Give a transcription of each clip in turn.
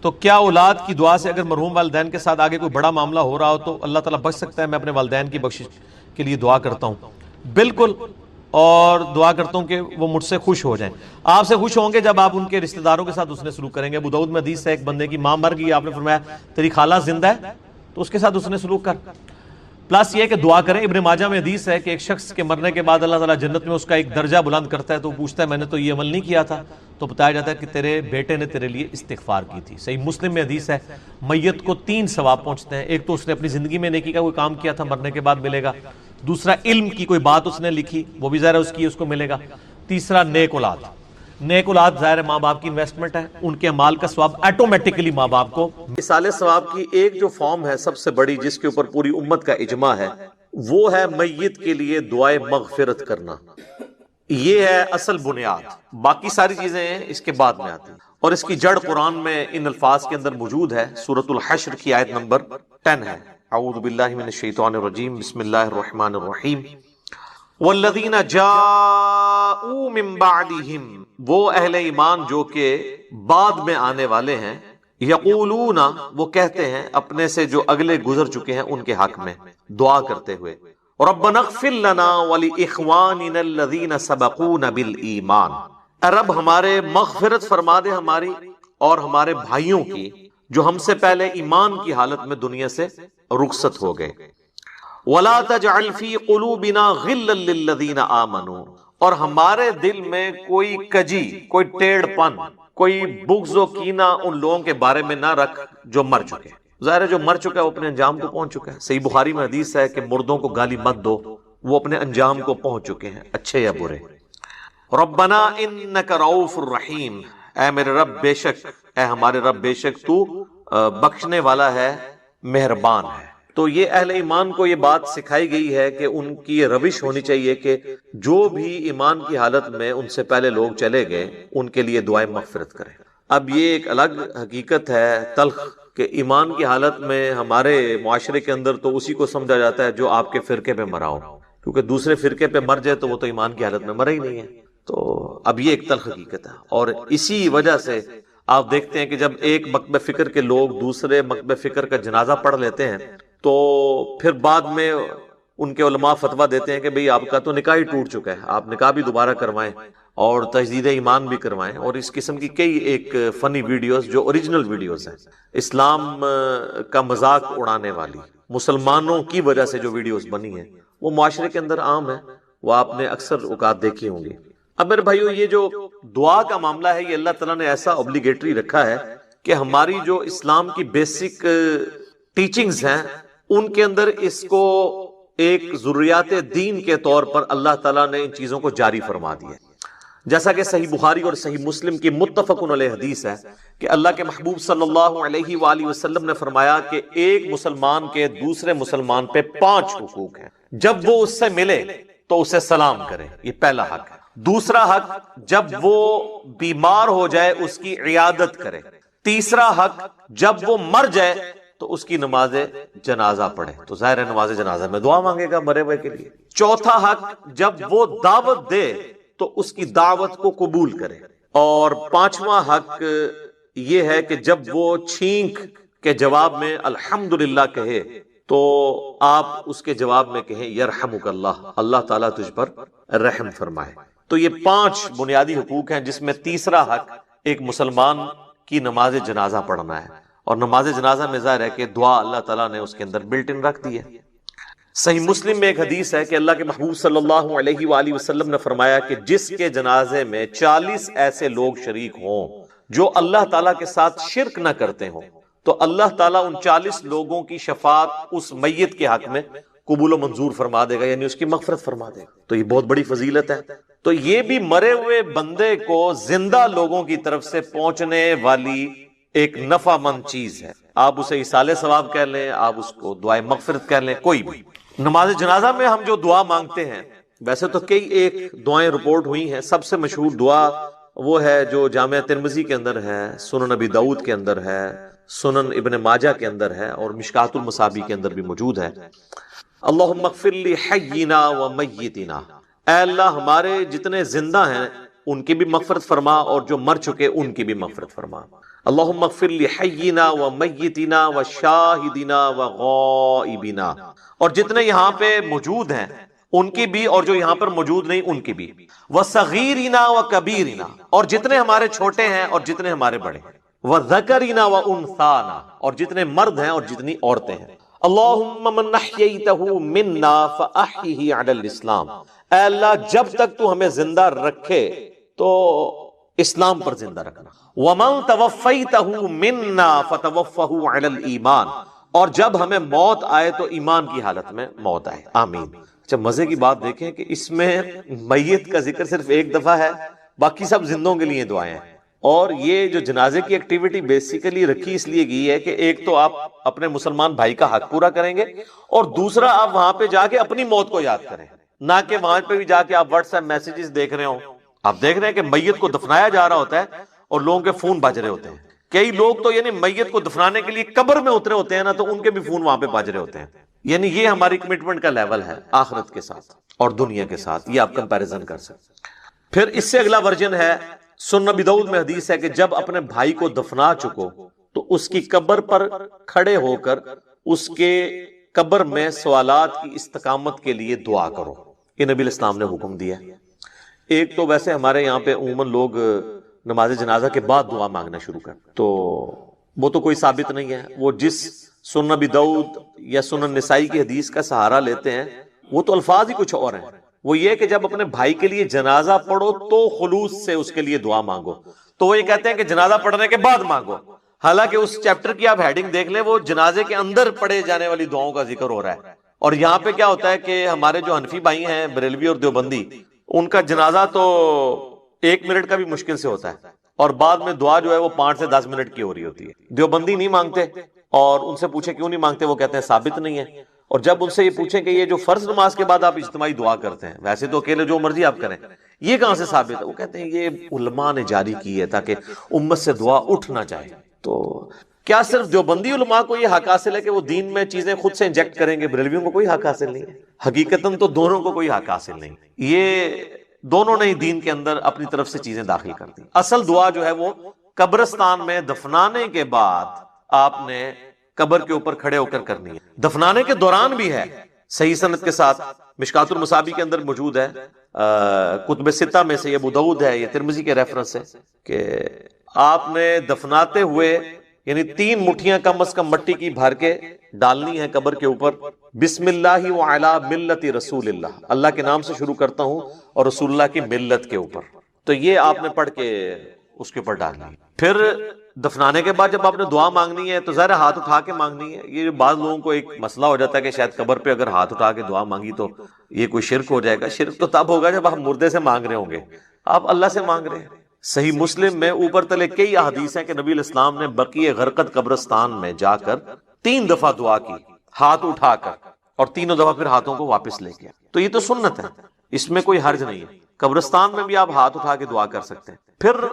تو کیا اولاد کی دعا سے اگر مرحوم والدین کے ساتھ آگے کوئی بڑا معاملہ ہو رہا ہو تو اللہ تعالیٰ بخش سکتا ہے؟ میں اپنے والدین کی بخشش کے لیے دعا کرتا ہوں، بالکل، اور دعا کرتا ہوں کہ وہ مجھ سے خوش ہو جائیں۔ آپ سے خوش ہوں گے جب آپ ان کے رشتہ داروں کے ساتھ حسن سلوک کریں گے۔ ابو داؤد میں حدیث ہے، ایک بندے کی ماں مر گئی، آپ نے فرمایا تیری خالہ زندہ ہے تو اس کے ساتھ حسن سلوک کر، پلس یہ کہ دعا کریں۔ ابن ماجہ میں حدیث ہے کہ ایک شخص کے مرنے کے بعد اللہ تعالیٰ جنت میں اس کا ایک درجہ بلند کرتا ہے، تو پوچھتا ہے میں نے تو یہ عمل نہیں کیا تھا، تو بتایا جاتا ہے کہ تیرے بیٹے نے تیرے لیے استغفار کی تھی۔ صحیح مسلم میں حدیث ہے میت کو 3 ثواب پہنچتے ہیں، ایک تو اس نے اپنی زندگی میں نیکی کا کوئی کام کیا تھا، مرنے کے بعد ملے گا، دوسرا علم کی کوئی بات اس نے لکھی، وہ بھی ظاہر ہے اس کو ملے گا، تیسرا نیک اولاد۔ نیک اولاد ظاہر ہے ماں باپ کی انویسٹمنٹ ہے، ان کے اعمال کا ثواب آٹومیٹکلی ماں باپ کو۔ مثال ثواب کی ایک جو فارم ہے سب سے بڑی، جس کے اوپر پوری امت کا اجماع ہے، وہ ہے میت کے لیے دعائے مغفرت کرنا۔ یہ ہے اصل بنیاد، باقی ساری چیزیں اس کے بعد میں آتی ہیں، اور اس کی جڑ قرآن میں ان الفاظ کے اندر موجود ہے۔ سورۃ الحشر کی آیت نمبر 10 ہے، اعوذ باللہ من الشیطان الرجیم، بسم اللہ الرحمن الرحیم، والذین جاءوا من بعدہم، وہ اہل ایمان جو کہ بعد میں آنے والے ہیں، یقولون، وہ کہتے ہیں اپنے سے جو اگلے گزر چکے ہیں ان کے حق میں دعا کرتے ہوئے، ربنا اغفر لنا ولاخواننا الذین سبقونا بالایمان، اے رب ہمارے مغفرت فرما دے ہماری اور ہمارے بھائیوں کی جو ہم سے پہلے ایمان کی حالت میں دنیا سے رخصت ہو گئے، ولا تجعل فی قلوبنا غلا للذین آمنوا، اور ہمارے دل میں کوئی کجی، کوئی ٹیڑھ پن، کوئی بغض و کینہ ان لوگوں کے بارے میں نہ رکھ جو مر چکے۔ ظاہر ہے جو مر چکا ہے وہ اپنے انجام کو پہنچ چکا ہے۔ صحیح بخاری میں حدیث ہے کہ مردوں کو گالی مت دو، وہ اپنے انجام کو پہنچ چکے ہیں، اچھے یا برے۔ ربنا انک رؤوف الرحیم، اے میرے رب بے شک، اے ہمارے رب بے شک تو بخشنے والا ہے، مہربان ہے۔ تو یہ اہل ایمان کو یہ بات سکھائی گئی ہے کہ ان کی یہ روش ہونی چاہیے کہ جو بھی ایمان کی حالت میں ان سے پہلے لوگ چلے گئے ان کے لیے دعائیں مغفرت کریں۔ اب یہ ایک الگ حقیقت ہے تلخ کہ ایمان کی حالت میں ہمارے معاشرے کے اندر تو اسی کو سمجھا جاتا ہے جو آپ کے فرقے پہ مرا ہو، کیونکہ دوسرے فرقے پہ مر جائے تو وہ تو ایمان کی حالت میں مرا ہی نہیں ہے۔ تو اب یہ ایک تلخ حقیقت ہے، اور اسی وجہ سے آپ دیکھتے ہیں کہ جب ایک مکتب فکر کے لوگ دوسرے مکتب فکر کا جنازہ پڑھ لیتے ہیں تو پھر بعد میں ان کے علماء فتویٰ دیتے ہیں کہ بھئی آپ کا تو نکاح ہی ٹوٹ چکا ہے، آپ نکاح بھی دوبارہ کروائیں اور تجدید ایمان بھی کروائیں، اور اس قسم کی کئی ایک فنی ویڈیوز جو اوریجنل ویڈیوز ہیں، اسلام کا مذاق اڑانے والی، مسلمانوں کی وجہ سے جو ویڈیوز بنی ہیں وہ معاشرے کے اندر عام ہے، وہ آپ نے اکثر اوقات دیکھی ہوں گی۔ اب میرے بھائیو، یہ جو دعا کا معاملہ ہے یہ اللہ تعالیٰ نے ایسا اوبلیگیٹری رکھا ہے کہ ہماری جو اسلام کی بیسک ٹیچنگز ہیں ان کے اندر اس کو ایک ضروریات دین کے طور پر اللہ تعالیٰ نے ان چیزوں کو جاری فرما دیا، جیسا کہ صحیح بخاری اور صحیح مسلم کی متفق علیہ حدیث ہے کہ اللہ کے محبوب صلی اللہ علیہ وآلہ وسلم نے فرمایا کہ ایک مسلمان کے دوسرے مسلمان پہ 5 حقوق ہیں، جب وہ اس سے ملے تو اسے سلام کرے، یہ پہلا حق ہے۔ دوسرا حق، جب وہ بیمار ہو جائے اس کی عیادت کرے۔ تیسرا حق، جب وہ مر جائے تو اس کی نماز جنازہ پڑھے، تو ظاہر ہے نماز جنازہ میں دعا مانگے گا مرے ہوئے کے لیے۔ چوتھا حق، جب وہ دعوت دے تو اس کی دعوت کو قبول کرے۔ اور 5واں حق یہ ہے کہ جب وہ چھینک کے جواب میں الحمدللہ کہے تو آپ اس کے جواب میں کہیں یرحمک اللہ، اللہ تعالیٰ تجھ پر رحم فرمائے۔ تو یہ 5 بنیادی حقوق ہیں، جس میں تیسرا حق ایک مسلمان کی نماز جنازہ پڑھنا ہے، اور نماز جنازہ میں ظاہر ہے کہ دعا اللہ تعالیٰ نے اس کے اندر بلٹ ان رکھ دی ہے۔ صحیح مسلم میں ایک حدیث ہے کہ اللہ کے محبوب صلی اللہ علیہ وآلہ وسلم نے فرمایا کہ جس کے جنازے میں 40 ایسے لوگ شریک ہوں جو اللہ تعالیٰ کے ساتھ شرک نہ کرتے ہوں تو اللہ تعالیٰ ان 40 لوگوں کی شفاعت اس میت کے حق میں قبول و منظور فرما دے گا، یعنی اس کی مغفرت فرما دے گا۔ تو یہ بہت بڑی فضیلت ہے۔ تو یہ بھی مرے ہوئے بندے کو زندہ لوگوں کی طرف سے پہنچنے والی ایک نفع مند چیز ہے، آپ اسے ایصال ثواب کہہ لیں، آپ اس کو دعائے مغفرت کہہ لیں، کوئی بھی۔ نماز جنازہ میں ہم جو دعا مانگتے ہیں، ویسے تو کئی ایک دعائیں رپورٹ ہوئی ہیں، سب سے مشہور دعا وہ ہے جو جامعہ ترمذی کے اندر ہے، سنن ابی داؤد کے اندر ہے، سنن ابن ماجہ کے اندر ہے، اور مشکات المصابیح کے اندر بھی موجود ہے۔ اللہم اغفر لی حینا و میتنا، اے اللہ ہمارے جتنے زندہ ہیں ان کی بھی مغفرت فرما اور جو مر چکے ان کی بھی مغفرت فرما۔ اللہم اغفر لحینا و میتنا و شاہدنا و غائبنا، اور جتنے یہاں پہ موجود ہیں ان کی بھی، اور جو یہاں پر موجود نہیں ان کی بھی، وصغیرنا و کبیرنا، اور جتنے ہمارے چھوٹے ہیں اور جتنے ہمارے بڑے ہیں، وذکرنا و انثانا، اور جتنے مرد ہیں اور جتنی عورتیں ہیں۔ اللہم من احییتہ منا فاحیہ علی الاسلام، اے اللہ جب تک تو ہمیں زندہ رکھے تو اسلام پر زندہ رکھنا۔ ومن توفیتہ منا فتوفہ علی الایمان، اور جب ہمیں موت آئے تو ایمان کی حالت میں موت آئے، آمین۔ اچھا مزے کی بات دیکھیں کہ اس میں میت کا ذکر صرف ایک دفعہ ہے، باقی سب زندوں کے لیے دعائیں ہیں۔ اور یہ جو جنازے کی ایکٹیویٹی بیسیکلی رکھی اس لیے گئی ہے کہ ایک تو آپ اپنے مسلمان بھائی کا حق پورا کریں گے، اور دوسرا آپ وہاں پہ جا کے اپنی موت کو یاد کریں، نہ کہ وہاں پہ بھی جا کے آپ واٹس ایپ میسیجز دیکھ رہے ہوں۔ آپ دیکھ رہے ہیں کہ میت کو دفنایا جا رہا ہوتا ہے اور لوگوں کے فون بج رہے ہوتے ہیں۔ کئی لوگ تو یعنی میت کو دفنانے کے لیے قبر میں اترے ہوتے ہیں نا، تو ان کے بھی فون وہاں پہ بج رہے ہوتے ہیں۔ یعنی یہ ہماری کمٹمنٹ کا لیول ہے آخرت کے ساتھ اور دنیا کے ساتھ، یہ آپ کمپیریزن کر سکتے ہیں۔ پھر اس سے اگلا ورژن ہے، سنن ابی داؤد میں حدیث ہے کہ جب اپنے بھائی کو دفنا چکو تو اس کی قبر پر کھڑے ہو کر اس کے قبر میں سوالات کی استقامت کے لیے دعا کرو۔ یہ نبی علیہ السلام نے حکم دیا۔ ایک تو ویسے ہمارے یہاں پہ عموماً لوگ نماز جنازہ کے بعد دعا مانگنا شروع کر، تو وہ تو کوئی ثابت نہیں ہے۔ وہ جس سنن ابی داؤد یا سنن نسائی کی حدیث کا سہارا لیتے ہیں وہ تو الفاظ ہی کچھ اور ہیں۔ وہ یہ کہ جب اپنے بھائی کے لیے جنازہ پڑھو تو خلوص سے اس کے لیے دعا مانگو، تو وہ یہ کہتے ہیں کہ جنازہ پڑھنے کے بعد مانگو، حالانکہ اس چیپٹر کی آپ ہیڈنگ دیکھ لیں، وہ جنازے کے اندر پڑھے جانے والی دعاؤں کا ذکر ہو رہا ہے۔ اور یہاں پہ کیا ہوتا ہے کہ ہمارے جو حنفی بھائی ہیں بریلوی اور دیوبندی، ان کا جنازہ تو 1 منٹ کا بھی مشکل سے ہوتا ہے، اور بعد میں دعا جو ہے وہ 5 سے 10 منٹ کی ہو رہی ہوتی ہے۔ دیوبندی نہیں مانگتے، اور ان سے پوچھے کیوں نہیں مانگتے، وہ کہتے ہیں ثابت نہیں ہے۔ اور جب ان سے یہ پوچھیں کہ یہ جو فرض نماز کے بعد آپ اجتماعی دعا کرتے ہیں، ویسے تو اکیلے جو مرضی آپ کریں، یہ کہاں سے ثابت ہے؟ وہ کہتے ہیں یہ علماء نے جاری کی ہے تاکہ امت سے دعا اٹھ نہ جائے۔ تو کیا صرف دیوبندی علماء کو یہ حق حاصل ہے کہ وہ دین میں چیزیں خود سے انجیکٹ کریں گے؟ بریلویوں کو کوئی حق حاصل نہیں ہے؟ حقیقتاً تو دونوں کو کوئی حق حاصل نہیں، یہ دونوں نے ہی دین کے اندر اپنی طرف سے چیزیں داخل کر دی۔ اصل دعا جو ہے وہ قبرستان میں دفنانے کے بعد آپ نے قبر کے اوپر کھڑے ہو کر کرنی ہے، دفنانے کے دوران بھی ہے، صحیح سند کے ساتھ۔ مشکات المصابیح کے اندر موجود ہے، کتب ستہ میں سے یہ ابو داؤد ہے، یہ ترمذی کے ریفرنس ہے کہ آپ نے دفناتے ہوئے یعنی 3 مٹھیاں کم از کم مٹی کی بھر کے ڈالنی ہے قبر کے اوپر، بسم اللہ وعلی ملت رسول اللہ، اللہ کے نام سے شروع کرتا ہوں اور رسول اللہ کی ملت کے اوپر، تو یہ آپ نے پڑھ کے اس کے اوپر ڈالنی ہے۔ پھر دفنانے کے بعد جب آپ نے دعا مانگنی ہے تو ظاہر ہاتھ اٹھا کے مانگنی ہے۔ یہ بعض لوگوں کو ایک مسئلہ ہو جاتا ہے کہ شاید قبر پہ اگر ہاتھ اٹھا کے دعا مانگی تو یہ کوئی شرک ہو جائے گا۔ شرک تو تب ہوگا جب آپ مردے سے مانگ رہے ہوں گے، آپ اللہ سے مانگ رہے ہیں۔ صحیح مسلم میں اوپر تلے کئی احادیث ہیں کہ نبی علیہ السلام نے بقیع غرقد قبرستان میں جا کر 3 دفعہ دعا کی ہاتھ اٹھا کر، اور 3 دفعہ پھر ہاتھوں کو واپس لے گیا۔ تو یہ تو سنت ہے، اس میں کوئی حرج نہیں ہے۔ قبرستان میں بھی آپ ہاتھ اٹھا کے دعا کر سکتے ہیں۔ پھر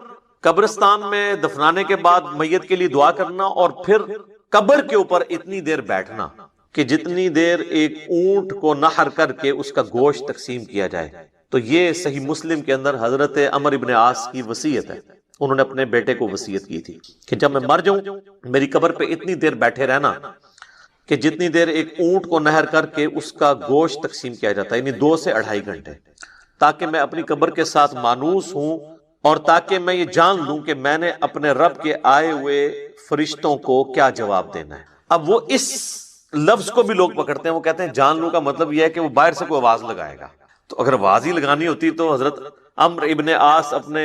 قبرستان میں دفنانے کے بعد میت کے لیے دعا کرنا، اور پھر قبر کے اوپر اتنی دیر بیٹھنا کہ جتنی دیر ایک اونٹ کو نحر کر کے اس کا گوشت تقسیم کیا جائے۔ تو یہ صحیح مسلم کے اندر حضرت عمر ابن عاص کی وصیت ہے، انہوں نے اپنے بیٹے کو وصیت کی تھی کہ جب میں مر جاؤں میری قبر پہ اتنی دیر بیٹھے رہنا کہ جتنی دیر ایک اونٹ کو نحر کر کے اس کا گوشت تقسیم کیا جاتا ہے، یعنی 2 سے 2.5 گھنٹے، تاکہ میں اپنی قبر کے ساتھ مانوس ہوں، اور تاکہ میں یہ جان لوں کہ میں نے اپنے رب کے آئے ہوئے فرشتوں کو کیا جواب دینا ہے۔ اب وہ اس لفظ کو بھی لوگ پکڑتے ہیں، وہ کہتے ہیں جان لوں کا مطلب یہ ہے کہ وہ باہر سے کوئی آواز لگائے گا۔ تو اگر آواز ہی لگانی ہوتی تو حضرت عمرو ابن عاص اپنے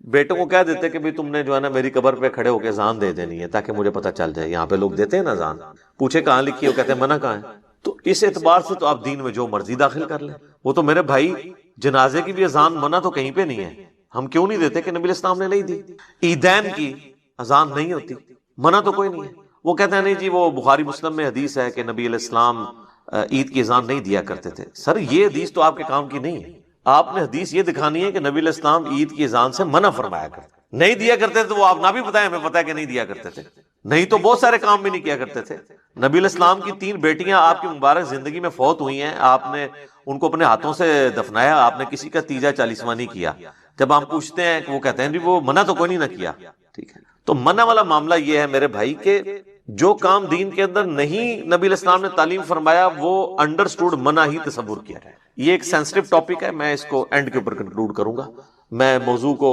بیٹوں کو کہہ دیتے کہ بھی تم نے جو ہے نا میری قبر پہ کھڑے ہو کے اذان دے دینی ہے تاکہ مجھے پتہ چل جائے۔ یہاں پہ لوگ دیتے ہیں نا اذان، پوچھے کہاں لکھی ہے، وہ کہتے ہیں منع کہاں ہے۔ تو اس اعتبار سے تو آپ دین میں جو مرضی داخل کر لیں۔ وہ تو میرے بھائی جنازے کی بھی اذان منع تو کہیں پہ نہیں ہے، ہم کیوں نہیں دیتے کہ نبی علیہ السلام نے نہیں دی۔ عیدین کی اذان نہیں ہوتی، منع تو کوئی نہیں ہے۔ وہ کہتے ہیں نہیں جی وہ بخاری مسلم میں حدیث ہے کہ نبی علیہ السلام عید کی اذان نہیں دیا کرتے تھے۔ سر یہ حدیث تو آپ کے کام کی نہیں ہے، آپ نے حدیث یہ دکھانی ہے کہ نبی علیہ السلام عید کی اذان سے منع فرمایا کرتے، نہیں دیا کرتے تو وہ آپ نہ بھی بتائیں، ہمیں پتہ ہے کہ نہیں دیا کرتے تھے، نہیں تو بہت سارے کام بھی نہیں کیا کرتے تھے۔ نبی علیہ السلام کی 3 بیٹیاں آپ کی مبارک زندگی میں فوت ہوئی ہیں، آپ نے ان کو اپنے ہاتھوں سے دفنایا، آپ نے کسی کا تیجا 40واں نہیں کیا۔ جب ہم پوچھتے ہیں کہ وہ کہتے ہیں جی وہ منع تو کوئی نہیں نہ کیا، ٹھیک ہے۔ تو منع والا معاملہ یہ ہے میرے بھائی کہ جو کام دین کے اندر نہیں نبی علیہ السلام نے تعلیم فرمایا وہ انڈرسٹوڈ منع ہی تصور کیا ہے. یہ ایک سینسٹیو ٹاپک ہے, میں اس کو اینڈ کے اوپر کنکلوڈ کروں گا, میں موضوع کو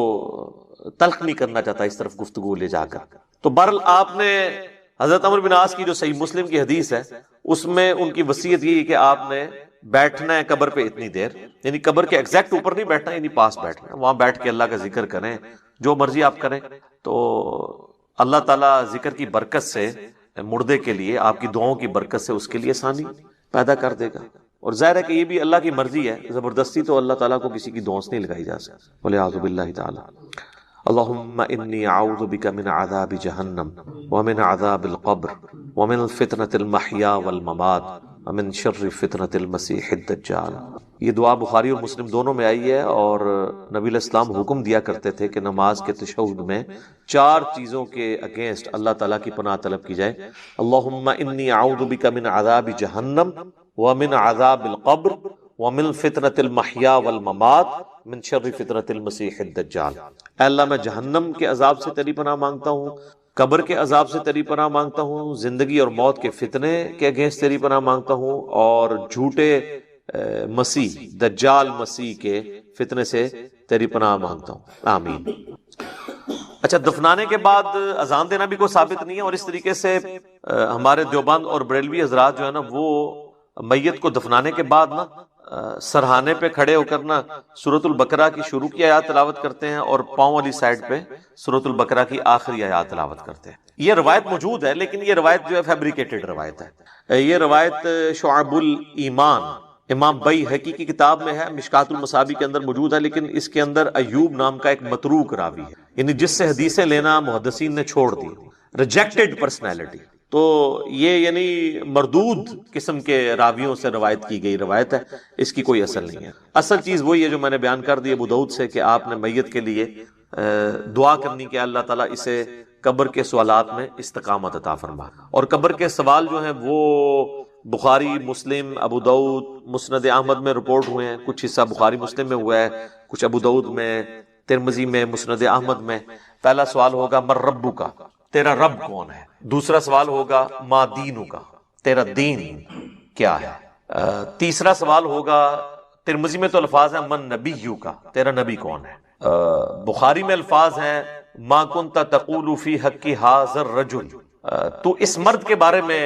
تلخ نہیں کرنا چاہتا اس طرف گفتگو لے جا کر. تو بہرحال آپ نے حضرت عمرو بن عاص کی جو صحیح مسلم کی حدیث ہے اس میں ان کی وصیت یہ ہے کہ آپ نے بیٹھنا ہے قبر پہ اتنی دیر, یعنی قبر کے ایگزیکٹ اوپر نہیں بیٹھنا, یعنی پاس بیٹھنا ہے, وہاں بیٹھ کے اللہ کا ذکر کریں, جو مرضی آپ کریں. تو اللہ تعالیٰ ذکر کی برکت سے مردے کے لیے, آپ کی دعاؤں کی برکت سے اس کے لیے آسانی پیدا کر دے گا. اور ظاہر ہے کہ یہ بھی اللہ کی مرضی ہے, زبردستی تو اللہ تعالیٰ کو کسی کی دعاؤں سے نہیں لگائی جا سکتی. والعیاذ باللہ تعالی. اللہم انی اعوذ بک من عذاب جہنم ومن عذاب القبر ومن فتنة المحیا والممات ومن شر فتنة المسیح الدجال. یہ دعا بخاری اور مسلم دونوں میں آئی ہے, اور نبی علیہ السلام حکم دیا کرتے تھے کہ نماز کے تشہد میں 4 چیزوں کے اگینسٹ اللہ تعالیٰ کی پناہ طلب کی جائے. اللہم انی اعوذ بک من عذاب جہنم ومن عذاب القبر ومن فتنة المحیا والممات من شر فتنة المسیح الدجال. اے اللہ میں جہنم کے عذاب سے تیری پناہ مانگتا ہوں, قبر کے عذاب سے تیری پناہ مانگتا ہوں, زندگی اور موت کے فتنے کے اگینسٹ تیری پناہ مانگتا ہوں, اور جھوٹے مسیح دجال مسیح کے فتنے سے تیری پناہ مانگتا ہوں. آمین. اچھا, دفنانے کے بعد اذان دینا بھی کوئی ثابت نہیں ہے, اور اس طریقے سے ہمارے دیوبند اور بریلوی حضرات جو ہے نا وہ میت کو دفنانے کے بعد نا سرہانے پہ کھڑے ہو کر نا سورۃ البقرہ کی شروع کی آیات تلاوت کرتے ہیں, اور پاؤں والی سائڈ پہ سورۃ البقرہ کی آخری آیات تلاوت کرتے ہیں. یہ روایت موجود ہے, لیکن یہ روایت جو ہے فیبریکیٹڈ روایت ہے. یہ روایت شعب الایمان امام بیہقی کی کتاب میں ہے, مشکات المصابیح کے اندر موجود ہے, لیکن اس کے اندر ایوب نام کا ایک متروک راوی ہے, یعنی جس سے حدیثیں لینا محدثین نے چھوڑ دی, ریجیکٹڈ پرسنالٹی. تو یہ یعنی مردود قسم کے راویوں سے روایت کی گئی روایت ہے, اس کی کوئی اصل نہیں ہے. اصل چیز وہی ہے جو میں نے بیان کر دی ابو داؤد سے, کہ آپ نے میت کے لیے دعا کرنی کہ اللہ تعالیٰ اسے قبر کے سوالات میں استقامت عطا فرما. اور قبر کے سوال جو ہیں وہ بخاری, مسلم, ابو داؤد, مسند احمد میں رپورٹ ہوئے ہیں. کچھ حصہ بخاری مسلم میں ہوا ہے, کچھ ابو داؤد میں, ترمذی میں, مسند احمد میں. پہلا سوال ہوگا مر ربو کا, تیرا رب کون ہے. دوسرا سوال ہوگا ما دینو کا, تیرا دین کیا ہے. تیسرا سوال ہوگا, ترمذی میں تو الفاظ ہیں من نبیو کا, تیرا نبی کون ہے. بخاری میں الفاظ ہیں ما کنت تقول فی حق ھذا الرجل, تو اس مرد کے بارے میں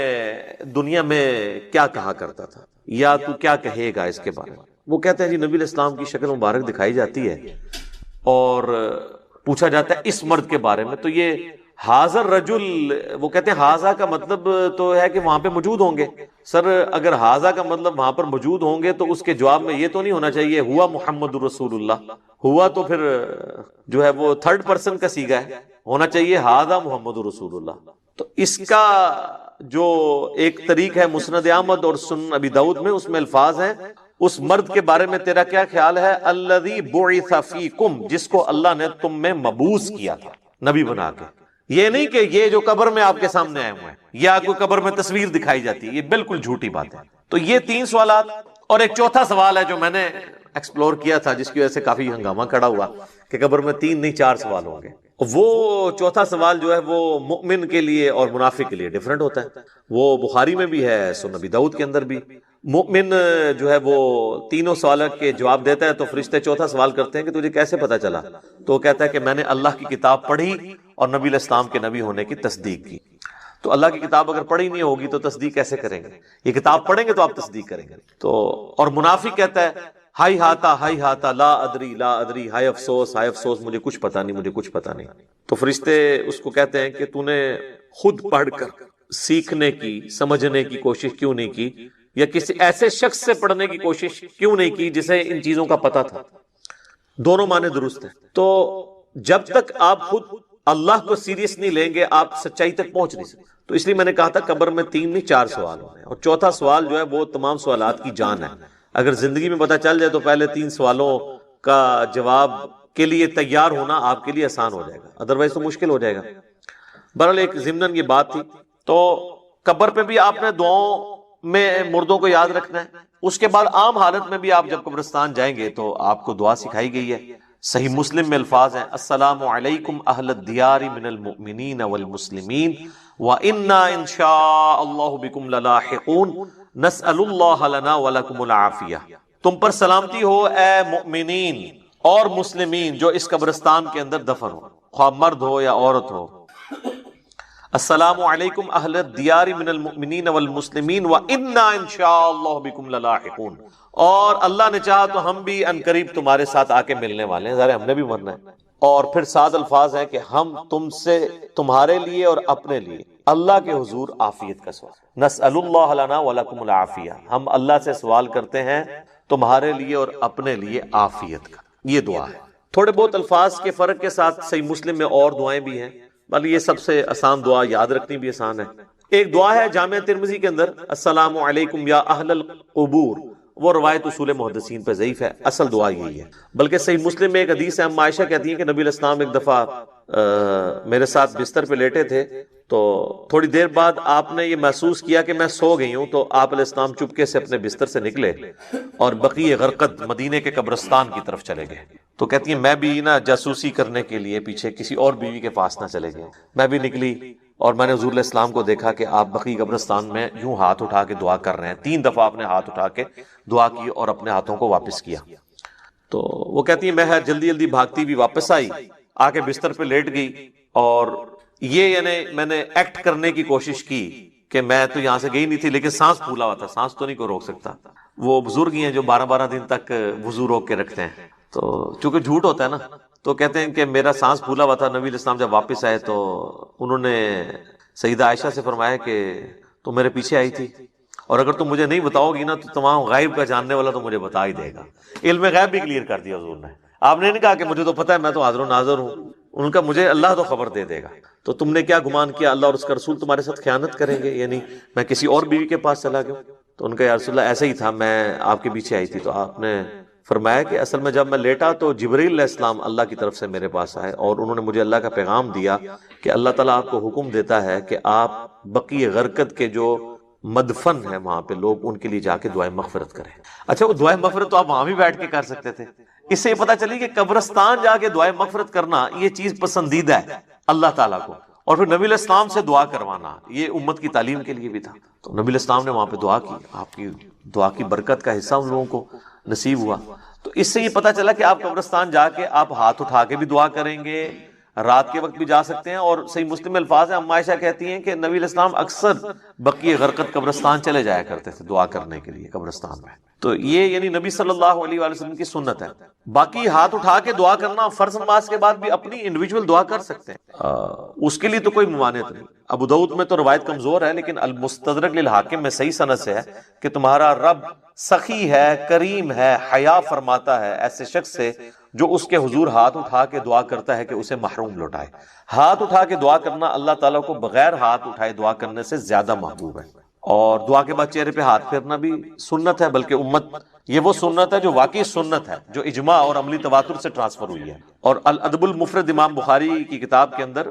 دنیا میں کیا کہا کرتا تھا, یا تو کیا کہے گا اس کے بارے میں. وہ کہتے ہیں جی نبی علیہ السلام کی شکل مبارک دکھائی جاتی ہے اور پوچھا جاتا ہے اس مرد کے بارے میں. تو یہ حاضر رجل, وہ کہتے ہیں حاضا کا مطلب تو ہے کہ وہاں پہ موجود ہوں گے. سر اگر حاضا کا مطلب وہاں پر موجود ہوں گے تو اس کے جواب میں یہ تو نہیں ہونا چاہیے ہوا محمد رسول اللہ, ہوا تو پھر جو ہے وہ تھرڈ پرسن کا صیغہ ہے, ہونا چاہیے حاضا محمد رسول اللہ. تو اس کا جو ایک طریق ہے مسند احمد اور سنن ابی داؤد میں, اس میں الفاظ ہیں اس مرد کے بارے میں تیرا کیا خیال ہے, الذی بعث فیکم, جس کو اللہ نے تم میں مبعوث کیا تھا نبی بنا کے. یہ نہیں کہ یہ جو قبر میں آپ کے سامنے آئے ہوئے ہیں یا کوئی قبر میں تصویر دکھائی جاتی ہے, یہ بالکل جھوٹی بات ہے. تو یہ 3 سوالات, اور ایک چوتھا سوال ہے جو میں نے ایکسپلور کیا تھا جس کی وجہ سے کافی ہنگامہ کھڑا ہوا کہ قبر میں 3 نہیں 4 سوال ہوں گے. وہ چوتھا سوال جو ہے وہ مؤمن کے لیے اور منافق کے لیے ڈیفرنٹ ہوتا ہے. وہ بخاری میں بھی ہے, سنن ابی داؤد کے اندر بھی. مؤمن جو ہے وہ تینوں سوالوں کے جواب دیتا ہے تو فرشتے چوتھا سوال کرتے ہیں کہ تجھے کیسے پتا چلا, تو وہ کہتا ہے کہ میں نے اللہ کی کتاب پڑھی اور نبی علیہ السلام کے نبی ہونے کی تصدیق کی. تو اللہ کی کتاب اگر پڑھی نہیں ہوگی تو تصدیق کیسے کریں گے, یہ کتاب پڑھیں گے تو آپ تصدیق کریں گے. تو اور منافق کہتا ہے ہائی ہاتا لا ادری, ہائے افسوس مجھے کچھ پتا نہیں, مجھے کچھ پتا نہیں. تو فرشتے اس کو کہتے ہیں کہ تو نے خود پڑھ کر سیکھنے کی سمجھنے کی کوشش کیوں نہیں کی, یا کسی ایسے شخص سے پڑھنے کی کوشش کیوں نہیں کی جسے ان چیزوں کا پتا تھا. دونوں معنی درست ہیں. تو جب تک آپ خود اللہ کو سیریس نہیں لیں گے آپ سچائی تک پہنچ نہیں سکتے. تو اس لیے میں نے کہا تھا قبر میں 3 نہیں 4 سوال ہونے ہیں, اور چوتھا سوال جو ہے وہ تمام سوالات کی جان ہے. اگر زندگی میں پتا چل جائے تو پہلے 3 سوالوں کا جواب کے لیے تیار ہونا آپ کے لیے آسان ہو جائے گا, ادروائز تو مشکل ہو جائے گا. بہرحال ایک ضمناً یہ بات تھی. تو قبر پہ بھی آپ نے دعاؤں میں مردوں کو یاد رکھنا ہے. اس کے بعد عام حالت میں بھی آپ جب قبرستان جائیں گے تو آپ کو دعا سکھائی گئی ہے. صحیح مسلم میں الفاظ ہیں السلام علیکم اہل الدیار من المؤمنین والمسلمین وَإِنَّا إِن شَاءَ اللَّهُ بِكُمْ لَلَاحِقُونَ نَسْأَلُ اللَّهَ لَنَا وَلَكُمُ الْعَافِيَةَ۔ تم پر سلامتی ہو اے مؤمنین اور مسلمین جو اس قبرستان کے اندر دفن ہو، خواہ مرد ہو یا عورت ہو۔ السلام علیکم اہل الدیار من المؤمنین والمسلمین وَإِنَّا إِن شَاءَ اللَّهُ بِكُمْ لَلَاحِقُونَ، اور اللہ نے چاہا تو ہم بھی عنقریب تمہارے ساتھ آ کے ملنے والے ہیں، ظاہر ہم نے بھی مرنا ہے۔ اور پھر سات الفاظ ہیں کہ ہم تم سے تمہارے لیے اور اپنے لیے اللہ کے حضور عافیت کا سوال، نسأل اللہ لنا ولکم العافیہ، ہم اللہ سے سوال کرتے ہیں تمہارے لیے اور اپنے لیے عافیت کا۔ یہ دعا ہے۔ تھوڑے بہت الفاظ کے فرق کے ساتھ صحیح مسلم میں اور دعائیں بھی ہیں، بلکہ یہ سب سے آسان دعا، یاد رکھنی بھی آسان ہے۔ ایک دعا ہے جامع ترمذی کے اندر السلام علیکم یا اہل القبور، وہ روایت اصول محدثین پہ ضعیف ہے، اصل دعا یہی ہے۔ بلکہ صحیح مسلم میں ایک حدیث ہے، عائشہ کہتی ہیں کہ نبی علیہ السلام ایک دفعہ میرے ساتھ بستر پہ لیٹے تھے، تو تھوڑی دیر بعد آپ نے یہ محسوس کیا کہ میں سو گئی ہوں، تو آپ علیہ السلام چپکے سے اپنے بستر سے نکلے اور بقیع غرقد مدینے کے قبرستان کی طرف چلے گئے۔ تو کہتی ہیں میں بھی نا جاسوسی کرنے کے لیے پیچھے کسی اور بیوی کے پاس نہ چلے گئے، میں بھی نکلی اور میں نے حضور علیہ السلام کو دیکھا کہ آپ بقیع قبرستان میں یوں ہاتھ اٹھا کے دعا کر رہے ہیں، 3 دفعہ آپ نے ہاتھ اٹھا کے دعا کی اور اپنے ہاتھوں کو واپس کیا۔ تو وہ کہتی ہیں میں جلدی جلدی بھاگتی بھی واپس آئی، آ کے بستر پہ لیٹ گئی، اور یہ یعنی میں نے ایکٹ کرنے کی کوشش کی کہ میں تو یہاں سے گئی نہیں تھی، لیکن سانس پھولا ہوا تھا، سانس تو نہیں کو روک سکتا۔ وہ بزرگ ہی ہیں جو 12 دن تک وضو روک کے رکھتے ہیں، تو چونکہ جھوٹ ہوتا ہے نا، تو کہتے ہیں کہ میرا سانس پھولا ہوا تھا۔ نبی علیہ السلام جب واپس آئے تو انہوں نے سیدہ عائشہ سے فرمایا کہ تم میرے پیچھے آئی تھی، اور اگر تم مجھے نہیں بتاؤ گی نا تو تمام غائب کا جاننے والا تو مجھے بتا ہی دے گا۔ علم غیب بھی کلیئر کر دیا حضور نے۔ آپ نے نہیں کہا کہ مجھے تو پتہ ہے، میں تو حاضر و ناظر ہوں، ان کا مجھے اللہ تو خبر دے دے گا۔ تو تم نے کیا گمان کیا اللہ اور اس کا رسول تمہارے ساتھ خیانت کریں گے، یعنی میں کسی اور بیوی کے پاس چلا گیا؟ تو ان کا یا رسول اللہ ایسا ہی تھا، میں آپ کے پیچھے آئی تھی۔ تو آپ نے فرمایا کہ اصل میں جب میں لیٹا تو جبرائیل علیہ السلام اللہ کی طرف سے میرے پاس آئے، اور انہوں نے مجھے اللہ کا پیغام دیا کہ اللہ تعالیٰ آپ کو حکم دیتا ہے کہ آپ بقیع غرقد کے جو مدفن ہے وہاں پہ لوگ، ان کے لیے جا کے دعائیں مغفرت کریں۔ اچھا، وہ دعائیں مغفرت تو آپ وہاں بھی بیٹھ کے کر سکتے تھے۔ اس سے یہ پتہ چلی کہ قبرستان جا کے دعائیں مغفرت کرنا یہ چیز پسندیدہ ہے اللہ تعالیٰ کو، اور پھر نبی علیہ السلام سے دعا کروانا یہ امت کی تعلیم کے لیے بھی تھا۔ تو نبی علیہ السلام نے وہاں پہ دعا کی، آپ کی دعا کی برکت کا حصہ ان لوگوں کو نصیب ہوا۔ تو اس سے یہ پتہ چلا کہ آپ قبرستان جا کے آپ ہاتھ اٹھا کے بھی دعا کریں گے، رات کے وقت بھی جا سکتے ہیں۔ اور صحیح مسلم میں الفاظ ہیں، عائشہ کہتی ہیں کہ نبی علیہ السلام اکثر بقیع غرقد قبرستان چلے جایا کرتے تھے دعا کرنے کے لیے قبرستان میں۔ تو یہ یعنی نبی صلی اللہ علیہ وآلہ وسلم کی سنت ہے۔ باقی ہاتھ اٹھا کے دعا کرنا فرض نماز کے بعد بھی اپنی انڈیویجول دعا کر سکتے ہیں، اس کے لیے تو کوئی ممانعت نہیں۔ ابو داؤد میں تو روایت کمزور ہے، لیکن المستدرک للحاکم میں صحیح سند سے ہے کہ تمہارا رب سخی ہے، کریم ہے، حیا فرماتا ہے ایسے شخص سے جو اس کے حضور ہاتھ اٹھا کے دعا کرتا ہے کہ اسے محروم لوٹائے۔ ہاتھ اٹھا کے دعا کرنا اللہ تعالیٰ کو بغیر ہاتھ اٹھائے دعا کرنے سے زیادہ محبوب ہے۔ اور دعا کے بعد چہرے پہ ہاتھ پھیرنا بھی سنت ہے، بلکہ امت یہ وہ سنت ہے جو واقعی سنت ہے، جو اجماع اور عملی تواتر سے ٹرانسفر ہوئی ہے۔ اور الادب المفرد امام بخاری کی کتاب کے اندر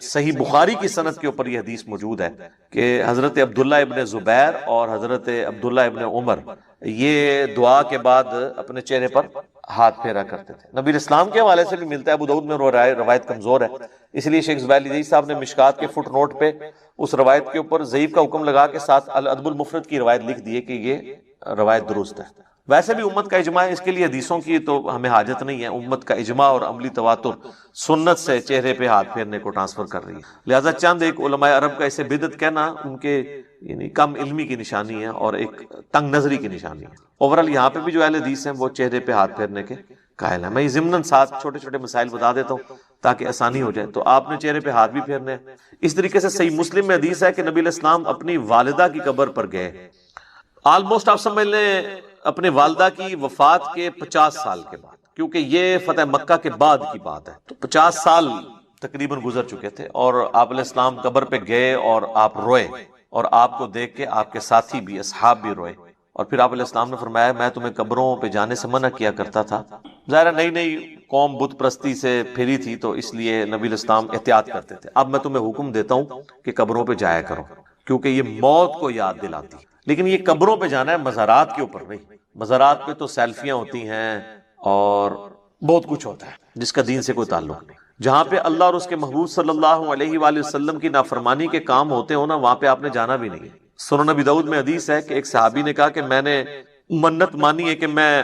صحیح بخاری کی سند کے اوپر یہ حدیث موجود ہے کہ حضرت عبداللہ ابن زبیر اور حضرت عبداللہ ابن عمر یہ دعا کے بعد اپنے چہرے پر ہاتھ پھیرا کرتے تھے۔ نبی اسلام کے حوالے سے بھی ملتا ہے، ابو داؤد میں روایت کمزور ہے، اس لیے شیخ زبیر علی صاحب نے مشکات کے فٹ نوٹ پہ اس روایت کے اوپر ضعیف کا حکم لگا کے ساتھ الادب المفرد کی روایت لکھ دی ہے کہ یہ روایت درست ہے۔ ویسے بھی امت کا اجماع ہے، اس کے لیے حدیثوں کی تو ہمیں حاجت نہیں ہے، امت کا اجماع اور عملی تواتر سنت سے چہرے پہ ہاتھ پھیرنے کو ٹرانسفر کر رہی ہے۔ لہٰذا چند ایک علماء عرب کا اسے بدعت کہنا ان کے یعنی کم علمی کی نشانی ہے اور ایک تنگ نظری کی نشانی ہے۔ اوورال یہاں پہ بھی جو اہل حدیث ہیں وہ چہرے پہ ہاتھ پھیرنے کے قائل ہیں۔ میں یہ ضمناً ساتھ چھوٹے چھوٹے مسائل بتا دیتا ہوں تاکہ آسانی ہو جائے۔ تو آپ نے چہرے پہ ہاتھ بھی پھیرنے ہیں۔ اس طریقے سے صحیح مسلم میں حدیث ہے کہ نبی علیہ السلام اپنی والدہ کی قبر پر گئے، آلموسٹ آپ سمجھ لیں اپنے والدہ کی وفات کے 50 سال کے بعد، کیونکہ یہ فتح مکہ کے بعد کی بات ہے، تو 50 سال تقریباً گزر چکے تھے، اور آپ علیہ السلام قبر پہ گئے اور آپ روئے، اور آپ کو دیکھ کے آپ کے ساتھی بھی اصحاب بھی روئے۔ اور پھر آپ علیہ السلام نے فرمایا میں تمہیں قبروں پہ جانے سے منع کیا کرتا تھا۔ ظاہر نئی نئی قوم بت پرستی سے پھری تھی، تو اس لیے نبی علیہ السلام احتیاط کرتے تھے۔ اب میں تمہیں حکم دیتا ہوں کہ قبروں پہ جایا کرو، کیونکہ یہ موت کو یاد دلاتی۔ لیکن یہ قبروں پہ جانا ہے، مزارات کے اوپر نہیں۔ مزارات پہ تو سیلفیاں ہوتی ہیں اور بہت کچھ ہوتا ہے جس کا دین سے کوئی تعلق نہیں. جہاں پہ اللہ اور اس کے محبوب صلی اللہ علیہ وآلہ وسلم کی نافرمانی کے کام ہوتے ہو نا، وہاں پہ آپ نے جانا بھی نہیں ہے. سنن ابی داؤد میں حدیث ہے کہ ایک صحابی نے کہا کہ میں نے منت مانی ہے کہ میں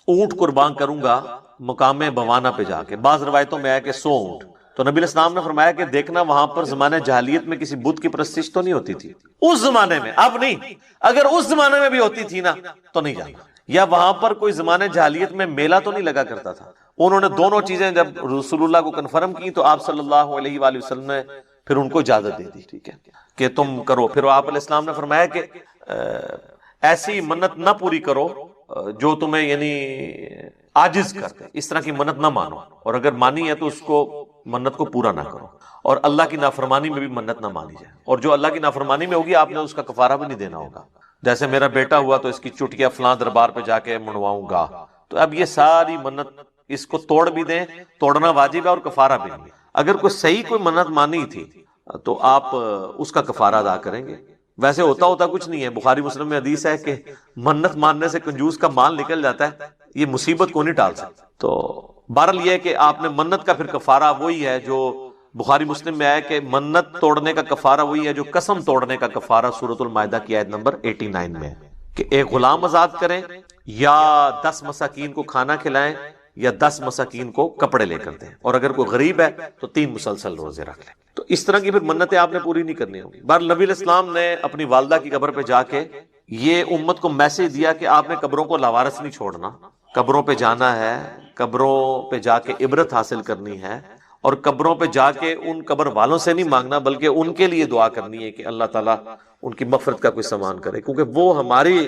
اونٹ قربان کروں گا مقام بوانا پہ جا کے. بعض روایتوں میں آیا کہ 100 اونٹ. تو نبی علیہ السلام نے فرمایا کہ دیکھنا وہاں پر زمانہ جاہلیت میں کسی بت کی پرستش تو نہیں ہوتی تھی اس زمانے میں، اب نہیں. اگر اس زمانے میں بھی ہوتی تھی نا تو نہیں جانا. یا وہاں پر کوئی زمانے جاہلیت میں میلہ تو نہیں لگا کرتا تھا. انہوں نے دونوں چیزیں جب رسول اللہ کو کنفرم کی تو آپ صلی اللہ علیہ وآلہ وسلم نے پھر ان کو اجازت دے دی، ٹھیک ہے کہ تم کرو. پھر آپ علیہ السلام نے فرمایا کہ ایسی منت نہ پوری کرو جو تمہیں یعنی عاجز کر دے، اس طرح کی منت نہ مانو، اور اگر مانی ہے تو اس کو منت کو پورا نہ کرو. اور اللہ کی نافرمانی میں بھی منت نہ مانی جائے، اور جو اللہ کی نافرمانی میں ہوگی آپ نے اس کا کفارہ بھی نہیں دینا ہوگا. جیسے میرا بیٹا ہوا تو اس کی چٹکیاں فلاں دربار پہ جا کے منواؤں گا، تو اب یہ ساری منت اس کو توڑ بھی دیں، توڑنا واجب ہے اور کفارہ بھی نہیں. اگر کوئی صحیح کوئی منت مانی تھی تو آپ اس کا کفارہ ادا کریں گے. ویسے ہوتا کچھ نہیں ہے. بخاری مسلم میں حدیث ہے کہ منت ماننے سے کنجوس کا مال نکل جاتا ہے، یہ مصیبت کو نہیں ٹال سکتا. تو بہرحال یہ ہے کہ آپ نے منت کا پھر کفارہ وہی ہے جو بخاری مسلم میں آیا کہ منت توڑنے کا کفارہ وہی ہے جو قسم توڑنے کا کفارہ سورۃ المائدہ کی آیت نمبر 89 میں ہے کہ ایک غلام آزاد کریں یا 10 مساکین کو کھانا کھلائیں یا 10 مساکین کو کپڑے لے کر دیں، اور اگر کوئی غریب ہے تو 3 مسلسل روزے رکھ لیں. تو اس طرح کی پھر منتیں آپ نے پوری نہیں کرنی ہوگی. بہرحال نبی علیہ السلام نے اپنی والدہ کی قبر پہ جا کے یہ امت کو میسج دیا کہ آپ نے قبروں کو لاوارث نہیں چھوڑنا، قبروں پہ جانا ہے، قبروں پہ جا کے عبرت حاصل کرنی ہے، اور قبروں پہ جا کے ان قبر والوں سے نہیں مانگنا بلکہ ان کے لیے دعا کرنی ہے کہ اللہ تعالیٰ ان کی مغفرت کا کوئی سامان کرے، کیونکہ وہ ہماری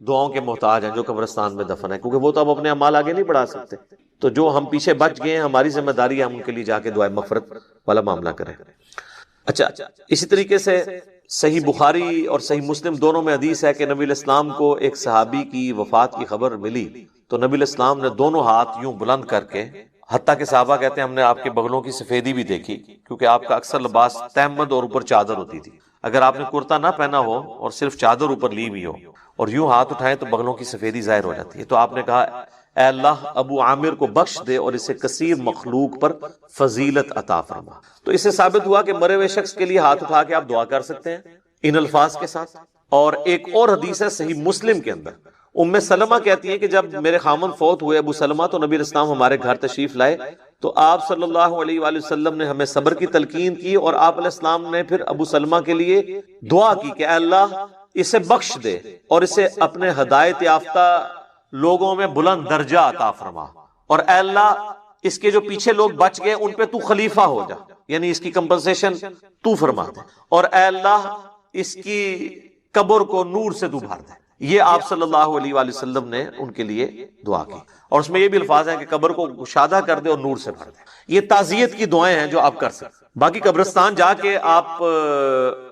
دعاؤں کے محتاج ہیں جو قبرستان میں دفن ہے، کیونکہ وہ تو اب اپنے اعمال آگے نہیں بڑھا سکتے. تو جو ہم پیچھے بچ گئے ہیں ہماری ذمہ داری ہے ہم ان کے لیے جا کے دعائے مغفرت والا معاملہ کریں. اچھا، اسی طریقے سے صحیح بخاری اور صحیح مسلم دونوں میں حدیث ہے کہ نبی علیہ السلام کو ایک صحابی کی وفات کی خبر ملی تو نبی علیہ السلام نے دونوں ہاتھ یوں بلند کر کے، حتیٰ کہ صحابہ کہتے ہیں ہم نے آپ کے بغلوں کی سفیدی بھی دیکھی، کیونکہ آپ کا اکثر لباس تہمد اور اوپر چادر ہوتی تھی. اگر آپ نے کرتا نہ پہنا ہو اور صرف چادر اوپر لی ہوئی ہو اور یوں ہاتھ اٹھائیں تو بغلوں کی سفیدی ظاہر ہو جاتی ہے. تو آپ نے کہا اے اللہ ابو عامر کو بخش دے اور اسے کثیر مخلوق پر فضیلت عطا فرما. تو اس سے ثابت ہوا کہ مرے ہوئے شخص کے لیے ہاتھ اٹھا کے آپ دعا کر سکتے ہیں ان الفاظ کے ساتھ. اور ایک اور حدیث ہے صحیح مسلم کے اندر، ام سلمہ کہتی ہیں کہ جب میرے خامن فوت ہوئے ابو سلمہ تو نبی علیہ السلام ہمارے گھر تشریف لائے تو آپ صلی اللہ علیہ وآلہ وسلم نے ہمیں صبر کی تلقین کی، اور آپ علیہ السلام نے پھر ابو سلمہ کے لیے دعا کی کہ اے اللہ اسے بخش دے اور اسے اپنے ہدایت یافتہ لوگوں میں بلند درجہ عطا فرما، اور اے اللہ اس کے جو پیچھے لوگ بچ گئے ان پہ تو خلیفہ ہو جا، یعنی اس کی کمپنسیشن تو فرما دے، اور اے اللہ اس کی قبر کو نور سے تو بھر دے. یہ آپ صلی اللہ علیہ وآلہ وسلم نے ان کے لیے دعا کی، اور اس میں یہ بھی الفاظ ہیں کہ قبر کو گشادہ کر دے اور نور سے بھر دے. یہ تعزیت کی دعائیں ہیں جو آپ کر سکتے. باقی قبرستان جا کے آپ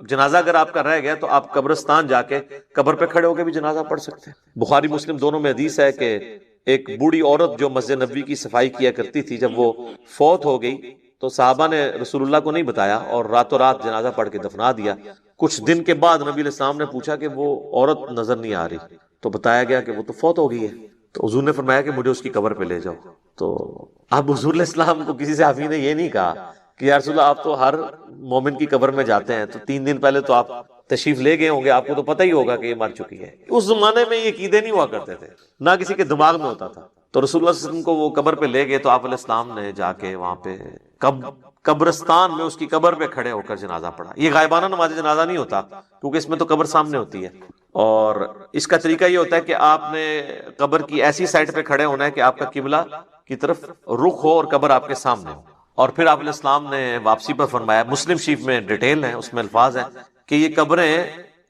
جنازہ اگر آپ کا رہ گیا تو آپ قبرستان جا کے قبر پہ کھڑے ہو کے بھی جنازہ پڑھ سکتے ہیں. بخاری مسلم دونوں میں حدیث ہے کہ ایک بوڑھی عورت جو مسجد نبوی کی صفائی کیا کرتی تھی جب وہ فوت ہو گئی تو صحابہ نے رسول اللہ کو نہیں بتایا اور راتوں رات جنازہ پڑھ کے دفنا دیا. کچھ دن کے بعد نبی علیہ السلام نے پوچھا کہ وہ عورت نظر نہیں آ رہی تو بتایا گیا کہ وہ تو فوت ہو گئی ہے. تو حضور نے فرمایا کہ مجھے اس کی قبر پہ لے جاؤ. تو اب حضور علیہ السلام کو کسی صحابی نے یہ نہیں کہا کہ یا رسول اللہ آپ تو ہر مومن کی قبر میں جاتے ہیں تو 3 دن پہلے تو آپ تشریف لے گئے ہوں گے، آپ کو تو پتہ ہی ہوگا کہ یہ مر چکی ہے. اس زمانے میں یہ عقیدے نہیں ہوا کرتے تھے، نہ کسی کے دماغ میں ہوتا تھا. تو رسول اللہ صلی اللہ علیہ وسلم کو وہ قبر پہ لے گئے تو آپ علیہ السلام نے جا کے وہاں پہ قبرستان میں اس کی قبر پہ کھڑے ہو کر جنازہ پڑھا. یہ غائبانہ نماز جنازہ نہیں ہوتا کیونکہ اس میں تو قبر سامنے ہوتی ہے، اور اس کا طریقہ یہ ہوتا ہے کہ آپ نے قبر کی ایسی سائڈ پہ کھڑے ہونا ہے کہ آپ کا قبلہ کی طرف رخ ہو اور قبر آپ کے سامنے ہو. اور پھر آپ علیہ السلام نے واپسی پر فرمایا، مسلم شریف میں ڈیٹیل ہے، اس میں الفاظ ہیں کہ یہ قبریں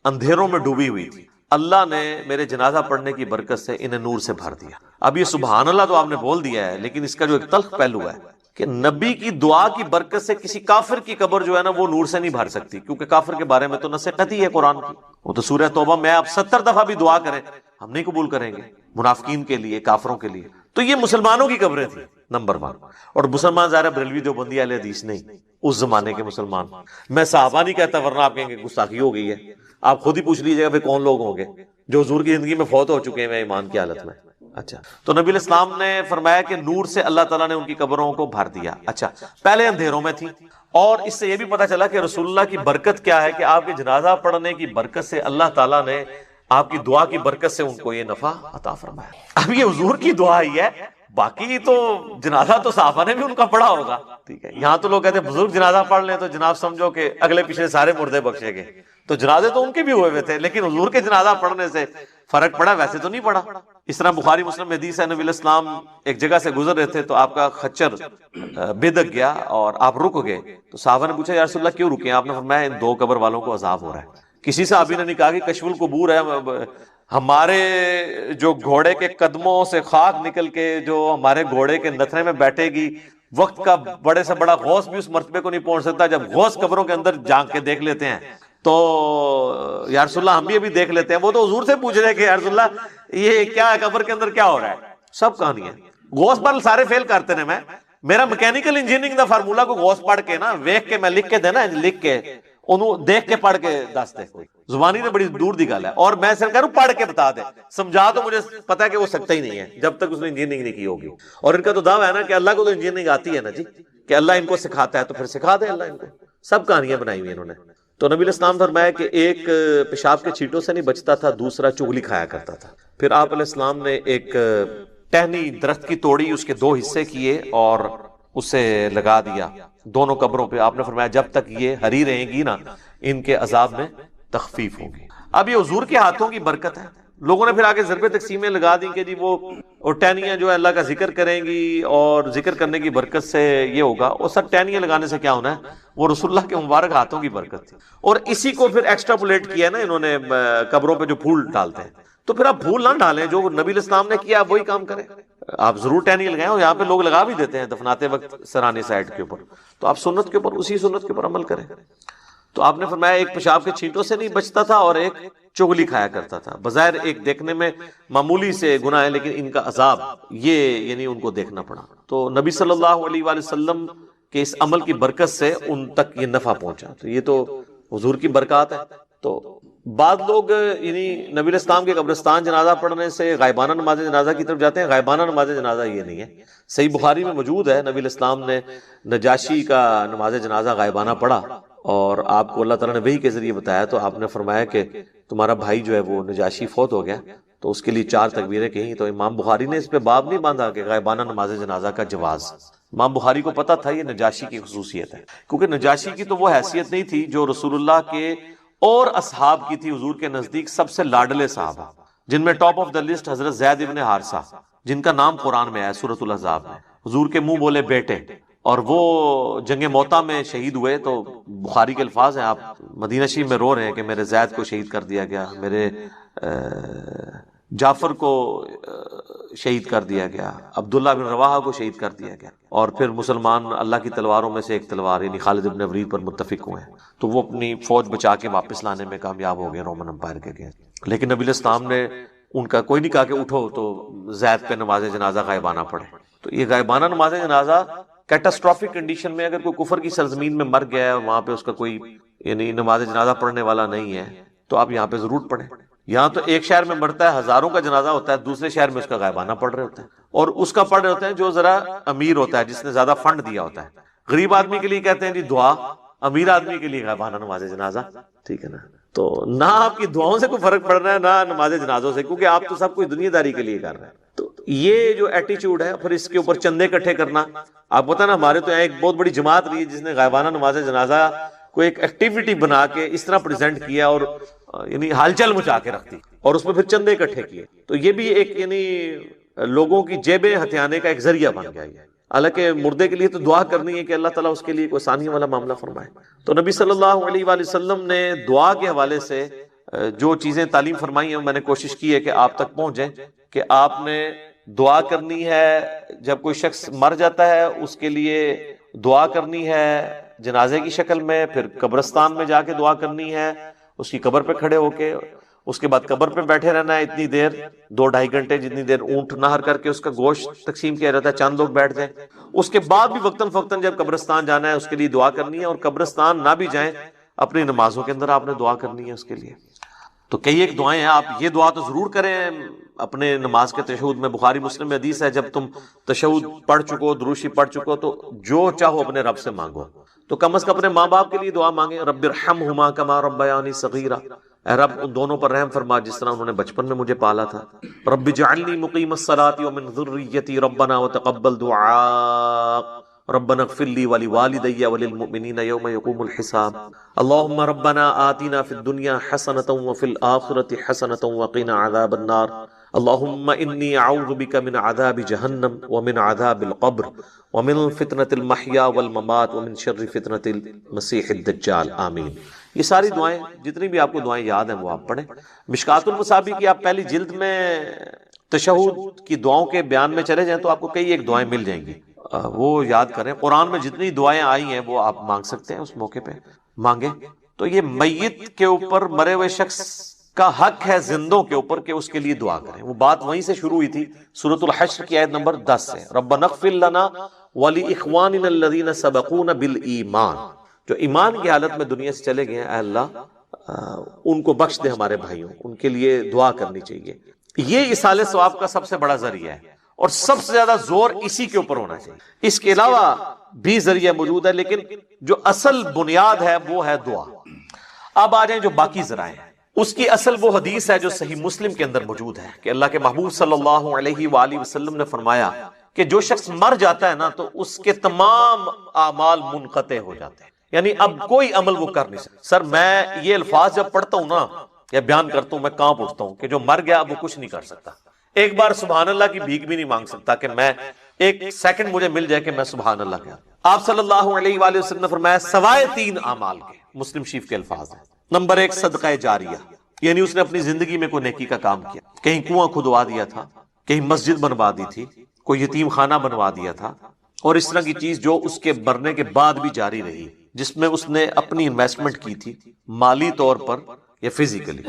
اندھیروں میں ڈوبی ہوئی تھی، اللہ نے میرے جنازہ پڑھنے کی برکت سے انہیں نور سے بھر دیا. اب یہ سبحان اللہ تو آپ نے بول دیا ہے، لیکن اس کا جو ایک تلخ پہلو ہے کہ نبی کی دعا کی برکت سے کسی کافر کی قبر جو ہے نا وہ نور سے نہیں بھر سکتی، کیونکہ کافر کے بارے میں تو نص قطعی ہے قرآن کی. وہ تو سورہ توبہ میں آپ 70 دفعہ بھی دعا کریں ہم نہیں قبول کریں گے، منافقین کے لیے، کافروں کے لیے. تو یہ مسلمانوں کی قبریں تھیں نمبر 1. اور مسلمان ظاہر بریلوی دیوبندی اہل حدیث نہیں، اس زمانے کے مسلمان. میں صحابہ نہیں کہتا ورنہ آپ کہیں گے گستاخی ہو گئی ہے. آپ خود ہی پوچھ لیجیے گا پھر کون لوگ ہوں گے جو حضور کی زندگی میں فوت ہو چکے ہیں ایمان کی حالت میں. اچھا، تو نبی علیہ السلام نے فرمایا کہ نور سے اللہ تعالیٰ نے ان کی قبروں کو بھر دیا. اچھا، پہلے اندھیروں میں تھی، اور اس سے یہ بھی پتا چلا کہ رسول اللہ کی برکت کیا ہے کہ آپ کے جنازہ پڑھنے کی برکت سے اللہ تعالیٰ نے آپ کی دعا کی برکت سے ان کو یہ نفع عطا فرمایا. اب یہ حضور کی دعا ہی ہے، باقی تو جنازہ تو صحابہ نے بھی ان کا پڑھا ہوگا. ٹھیک ہے، یہاں تو لوگ کہتے ہیں بزرگ جنازہ پڑھ لیں تو جناب سمجھو کہ اگلے پچھلے سارے مردے بخشے گئے. تو جنازے تو ان کے بھی ہوئے ہوئے تھے، لیکن حضور کے جنازہ پڑھنے سے فرق پڑا، ویسے تو نہیں پڑا. اس طرح بخاری مسلم میں حدیث ہے، نبی علیہ السلام ایک جگہ سے گزر رہے تھے تو آپ کا خچر بے دک گیا اور آپ رک گئے. تو صحابہ نے پوچھا یا رسول اللہ کیوں رکے ہیں؟ آپ نے فرمایا ان 2 قبر والوں کو عذاب ہو رہا ہے. کسی صحابی نے نہیں کہا کہ کشف القبور ہے، ہمارے جو گھوڑے کے قدموں سے خاک نکل کے جو ہمارے گھوڑے کے نتھنے میں بیٹھے گی، وقت کا بڑے سے بڑا غوث بھی اس مرتبے کو نہیں پہنچ سکتا. جب غوث قبروں کے اندر جھانک کے دیکھ لیتے ہیں تو یا رسول اللہ ہم بھی ابھی دیکھ لیتے ہیں. وہ تو حضور سے پوچھ رہے کہ یا رسول اللہ یہ کیا ہے، قبر کے اندر کیا ہو رہا ہے؟ سب کہانی ہے. غوث پر سارے فیل کرتے ہیں. میرا میکینیکل انجینئرنگ دا فارمولا کو غوث پڑھ کے نا ویکھ کے میں لکھ کے دینا، لکھ کے انہوں دیکھ کے پڑھ کے دس دے. زبانی نے بڑی دور دی گل ہے، اور میں صرف کہہ رہا ہوں پڑھ کے بتا دے، سمجھا تو مجھے پتا ہے کہ وہ سکتا ہی نہیں ہے جب تک اس نے انجینئرنگ نہیں کی ہوگی. اور ان کا تو دعویٰ ہے نا کہ اللہ کو تو انجینئرنگ آتی ہے نا جی، کہ اللہ ان کو سکھاتا ہے تو پھر سکھا دے اللہ ان کو. سب کہانیاں بنائی ہوئی انہوں نے. تو نبی علیہ السلام فرمایا کہ ایک پیشاب کے چھینٹوں سے نہیں بچتا تھا، دوسرا چغلی کھایا کرتا تھا. پھر آپ علیہ السلام نے ایک ٹہنی درخت کی توڑی، اس کے 2 حصے کیے اور اسے لگا دیا دونوں قبروں پہ. آپ نے فرمایا جب تک یہ ہری رہیں گی نا ان کے عذاب میں تخفیف ہوگی. اب یہ حضور کے ہاتھوں کی برکت ہے. لوگوں نے پھر آگے ضرب تقسیمیں لگا دی کہ جی وہ ٹہنیاں جو ہے اللہ کا ذکر کریں گی اور ذکر کرنے کی برکت سے یہ ہوگا. اور سب ٹہنیاں لگانے سے کیا ہونا ہے؟ وہ رسول اللہ کے مبارک ہاتھوں کی برکت تھی. اور اسی کو پھر ایکسٹراپولیٹ کیا نا انہوں نے قبروں پہ جو پھول ڈالتے ہیں. تو پھر آپ پھول نہ ڈالیں، جو نبی علیہ السلام نے کیا آپ وہی کام کریں. آپ ضرور ٹہنی لگائیں، اور یہاں پہ لوگ لگا بھی دیتے ہیں دفناتے وقت سرانے سائڈ کے اوپر. تو آپ سنت کے اوپر، اسی سنت کے اوپر عمل کریں. تو آپ نے فرمایا ایک پیشاب کے چھینٹوں سے نہیں بچتا تھا اور ایک چغلی کھایا کرتا تھا. بظاہر ایک دیکھنے میں معمولی سے گناہ ہے، لیکن ان کا عذاب یہ یعنی ان کو دیکھنا پڑا. تو نبی صلی اللہ علیہ وآلہ وسلم کے اس عمل کی برکت سے ان تک یہ نفع پہنچا. تو یہ تو حضور کی برکات ہے. تو بعض لوگ یعنی نبی علیہ السلام کے قبرستان جنازہ پڑھنے سے غائبانہ نماز جنازہ کی طرف جاتے ہیں. غائبانہ نماز جنازہ یہ نہیں ہے. صحیح بخاری میں موجود ہے نبی علیہ السلام نے نجاشی کا نماز جنازہ غائبانہ پڑھا اور آپ کو اللہ تعالیٰ نے وحی کے ذریعے بتایا. تو آپ نے فرمایا کہ تمہارا بھائی جو ہے وہ نجاشی فوت ہو گیا، تو اس کے لیے 4 تکبیریں کہیں. تو امام بخاری نے اس پہ باب نہیں باندھا کہ غائبانہ نماز جنازہ کا جواز. امام بخاری کو پتا تھا یہ نجاشی کی خصوصیت ہے، کیونکہ نجاشی کی تو وہ حیثیت نہیں تھی جو رسول اللہ کے اور اصحاب کی تھی. حضور کے نزدیک سب سے لاڈلے صحابہ، جن میں ٹاپ آف دا لسٹ حضرت زید ابن حارثہ، جن کا نام قرآن میں ہے سورۃ الاحزاب میں. حضور کے منہ بولے بیٹے، اور وہ جنگ موتا میں شہید ہوئے. تو بخاری کے الفاظ ہیں، آپ مدینہ شریف میں رو رہے ہیں کہ میرے زید کو شہید کر دیا گیا، میرے جعفر کو شہید کر دیا گیا، عبداللہ بن رواحہ کو شہید کر دیا گیا. اور پھر مسلمان اللہ کی تلواروں میں سے ایک تلوار یعنی خالد بن ولید پر متفق ہوئے ہیں. تو وہ اپنی فوج بچا کے واپس لانے میں کامیاب ہو گئے رومن امپائر کے اگینسٹ. لیکن نبی علیہ السلام نے ان کا کوئی نہیں کہا کہ اٹھو تو زید پہ نماز جنازہ غائبانہ پڑھے. تو یہ غائبانہ نماز جنازہ کیٹاسٹرافک کنڈیشن میں، اگر کوئی کفر کی سرزمین میں مر گیا ہے، وہاں پہ اس کا کوئی یعنی نماز جنازہ پڑھنے والا نہیں ہے، تو آپ یہاں پہ ضرور پڑھیں. یہاں تو ایک شہر میں مرتا ہے، ہزاروں کا جنازہ ہوتا ہے، دوسرے شہر میں اس کا غائبانہ پڑھ رہے ہوتے ہیں. اور اس کا پڑھ رہے ہوتے ہیں جو ذرا امیر ہوتا ہے، جس نے زیادہ فنڈ دیا ہوتا ہے. غریب آدمی کے لیے کہتے ہیں جی دعا، امیر آدمی کے لیے غائبانہ نماز جنازہ. ٹھیک ہے نا؟ تو نہ آپ کی دعاؤں سے کوئی فرق پڑ رہا ہے نہ نماز جنازوں سے، کیونکہ آپ تو سب کچھ دنیا داری کے لیے کر رہے ہیں. تو یہ جو ایٹیچیوڈ ہے، پھر اس کے اوپر چندے اکٹھے کرنا. آپ پتہ نا ہمارے تو یہاں ایک بہت بڑی جماعت رہی ہے جس نے غائبانہ نماز جنازہ کو ایک ایکٹیویٹی بنا کے اس طرح پریزنٹ کیا اور یعنی ہلچل مچا کے رکھ دی، اور اس میں پھر چندے اکٹھے کیے. تو یہ بھی ایک یعنی لوگوں کی جیبیں ہتھیانے کا ایک ذریعہ بن گیا ہے. حالانکہ مردے کے لیے تو دعا کرنی ہے کہ اللہ تعالیٰ اس کے لیے کوئی آسانی والا معاملہ فرمائے. تو نبی صلی اللہ علیہ وآلہ وسلم نے دعا کے حوالے سے جو چیزیں تعلیم فرمائی ہیں میں نے کوشش کی ہے کہ آپ تک پہنچیں، کہ آپ نے دعا کرنی ہے جب کوئی شخص مر جاتا ہے، اس کے لیے دعا کرنی ہے جنازے کی شکل میں، پھر قبرستان میں جا کے دعا کرنی ہے اس کی قبر پہ کھڑے ہو کے، اس کے بعد قبر پہ بیٹھے رہنا ہے اتنی دیر 2-2.5 گھنٹے جتنی دیر اونٹ نہر کر کے اس کا گوشت تقسیم کیا جاتا ہے، چند لوگ بیٹھ جائیں. اس کے بعد بھی وقتاً فوقتاً جب قبرستان جانا ہے اس کے لیے دعا کرنی ہے، اور قبرستان نہ بھی جائیں اپنی نمازوں کے اندر آپ نے دعا کرنی ہے اس کے لیے. تو کئی ایک دعائیں ہیں، آپ یہ دعا تو ضرور کریں اپنے نماز کے تشہد میں. بخاری مسلم میں حدیث ہے جب تم تشہد پڑھ چکو، دروشی پڑھ چکو، تو جو چاہو اپنے رب سے مانگو. تو کم از کم اپنے ماں باپ کے لیے دعا مانگیں، رب ارحمہما کما ربیانی صغیرا، اے رب ان دونوں پر رحم فرما جس طرح انہوں نے بچپن میں مجھے پالا تھا. رب اجعلنی مقیم الصلاۃ ومن ذریتی ربنا وتقبل دعاء ربنا اغفر لی ولوالدی وللمؤمنین یوم یقوم الحساب. اللهم ربنا آتنا فی الدنیا حسنۃ وفی الآخرۃ حسنۃ وقنا عذاب النار. اللهم انی اعوذ بک من عذاب جہنم ومن عذاب القبر ومن فتنة المحیا والممات ومن شر فتنة المسیح الدجال. آمین. یہ ساری دعائیں جتنی بھی آپ کو دعائیں یاد ہیں وہ آپ پڑھیں. مشکات المصابیح کی آپ پہلی جلد میں تشہد کی دعاؤں کے بیان میں چلے جائیں تو آپ کو کئی ایک دعائیں مل جائیں گی، وہ یاد کریں. قرآن میں جتنی دعائیں آئی ہیں وہ آپ مانگ سکتے ہیں، اس موقع پہ مانگیں. تو یہ میت کے اوپر، مرے ہوئے شخص کا حق ہے زندوں کے اوپر کہ اس کے لیے دعا کریں. وہ بات وہیں سے شروع ہوئی تھی سورۃ الحشر کی آیت نمبر 10 سے. ربنا اغفر لنا ولاخواننا الذین سبقونا بالایمان. جو ایمان کی حالت میں دنیا سے چلے گئے ہیں، اے اللہ ان کو بخش دے ہمارے بھائیوں، ان کے لیے دعا کرنی چاہیے. یہ ایصال ثواب کا سب سے بڑا ذریعہ ہے اور سب سے زیادہ زور اسی کے اوپر ہونا چاہیے. اس کے علاوہ بھی ذریعہ موجود ہے لیکن جو اصل بنیاد ہے وہ ہے دعا. اب آ جائیں جو باقی ذرائع ہیں. اس کی اصل وہ حدیث ہے جو صحیح مسلم کے اندر موجود ہے کہ اللہ کے محبوب صلی اللہ علیہ وآلہ وسلم نے فرمایا کہ جو شخص مر جاتا ہے نا تو اس کے تمام اعمال منقطع ہو جاتے ہیں، یعنی اب کوئی عمل وہ کر نہیں سکتا. سر میں یہ الفاظ جب پڑھتا ہوں نا یا بیان کرتا ہوں میں کانپ اٹھتا ہوں کہ جو مر گیا اب وہ کچھ نہیں کر سکتا. ایک بار سبحان اللہ کی بھیک بھی نہیں مانگ سکتا کہ میں ایک سیکنڈ مجھے مل جائے کہ میں سبحان اللہ کہا. آپ صلی اللہ علیہ وآلہ وسلم نے فرمایا سوائے 3 اعمال کے. مسلم شریف کے الفاظ ہیں. نمبر 1 صدقہ جاریہ، یعنی اس نے اپنی زندگی میں کوئی نیکی کا کام کیا، کہیں کنواں کھدوا دیا تھا، کہیں مسجد بنوا دی تھی، کوئی یتیم خانہ بنوا دیا تھا، اور اس طرح کی چیز جو اس کے مرنے کے بعد بھی جاری رہی، جس میں اس نے اپنی انویسٹمنٹ کی تھی مالی طور پر یا فزیکلی،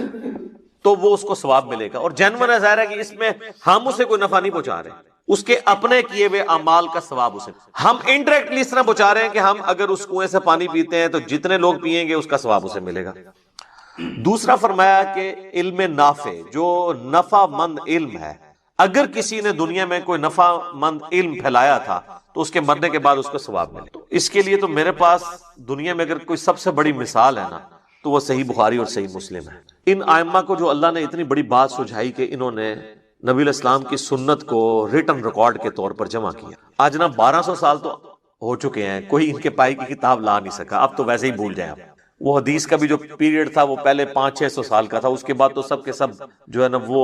تو وہ اس کو ثواب ملے گا. اور جینون ہے، ظاہر ہے کہ اس میں ہم اسے کوئی نفع نہیں پہنچا رہے، اس کے اپنے کیے ہوئے اعمال کا ثواب اسے ہم انڈائریکٹلی اس طرح پہنچا رہے ہیں کہ ہم اگر اس کنویں سے پانی پیتے ہیں تو جتنے لوگ پیئیں گے اس کا ثواب اسے ملے گا. دوسرا فرمایا کہ علم نافع، جو نفع مند علم ہے، اگر کسی نے دنیا میں کوئی نفع مند علم پھیلایا تھا تو اس کے مرنے کے بعد اس کو ثواب ملے. تو اس کے لیے تو میرے پاس دنیا میں اگر کوئی سب سے بڑی مثال ہے نا تو وہ صحیح بخاری اور صحیح مسلم ہے. ان ائمہ کو جو اللہ نے اتنی بڑی بات سجھائی کہ انہوں نے نبی علیہ السلام کی سنت کو ریٹن ریکارڈ کے طور پر جمع کیا. آج نا 1200 سال تو ہو چکے ہیں، کوئی ان کے پائی کی کتاب لا نہیں سکا. اب تو ویسے ہی بھول جائیں. آپ وہ حدیث کا بھی جو پیریڈ تھا وہ پہلے 500-600 سال کا تھا، اس کے بعد تو سب کے سب جو ہے نا وہ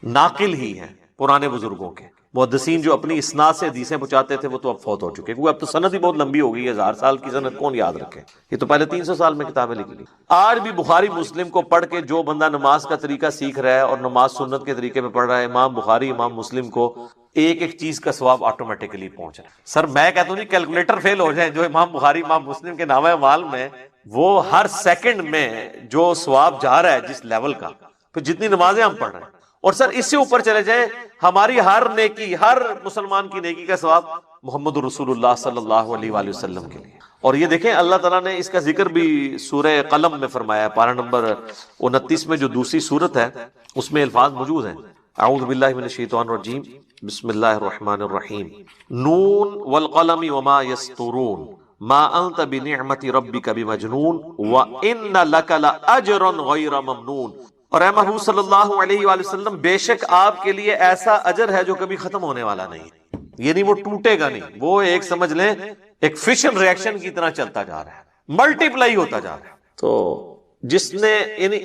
ناقل ہی ہیں پرانے بزرگوں کے. محدثین جو اپنی اسناد سے حدیثیں پہنچاتے تھے وہ تو اب فوت ہو چکے، کیونکہ اب تو سند ہی بہت لمبی ہو گئی ہے. 1000 سال کی سند کون یاد رکھے؟ یہ تو پہلے 300 سال میں کتابیں لکھی گئی. آج بھی بخاری مسلم کو پڑھ کے جو بندہ نماز کا طریقہ سیکھ رہا ہے اور نماز سنت کے طریقے پہ پڑھ رہا ہے، امام بخاری امام مسلم کو ایک ایک چیز کا ثواب آٹومیٹکلی پہنچ رہا ہے. سر میں کہتا ہوں نہیں کیلکولیٹر فیل ہو جائے جو امام بخاری امام مسلم کے نامہ اعمال میں وہ ہر سیکنڈ میں جو ثواب جا رہا ہے جس لیول کا، پھر جتنی نمازیں ہم پڑھ رہے ہیں. اور سر اس سے اوپر چلے جائیں، ہماری ہر نیکی، ہر مسلمان کی نیکی کا ثواب محمد رسول اللہ صلی اللہ علیہ وآلہ وسلم کے لیے. اور یہ دیکھیں اللہ تعالیٰ نے اس کا ذکر بھی سورہ قلم میں فرمایا ہے، پارہ نمبر 29 میں جو دوسری سورت ہے اس میں الفاظ موجود ہیں. اعوذ باللہ من الشیطان الرجیم، بسم اللہ الرحمن الرحیم، نون والقلم وما یسطرون ما انت بنعمت ربک بمجنون وان لک لاجرا غیر ممنون. اور اے محبوب صلی اللہ علیہ وآلہ وسلم، بے شک آپ کے لیے ایسا اجر ہے جو کبھی ختم ہونے والا نہیں، یعنی وہ ٹوٹے گا نہیں. وہ ایک سمجھ لیں ایک فشن ریاکشن کی طرح چلتا جا رہا ہے، ملٹیپلائی ہوتا جا رہا ہے. تو جس نے یعنی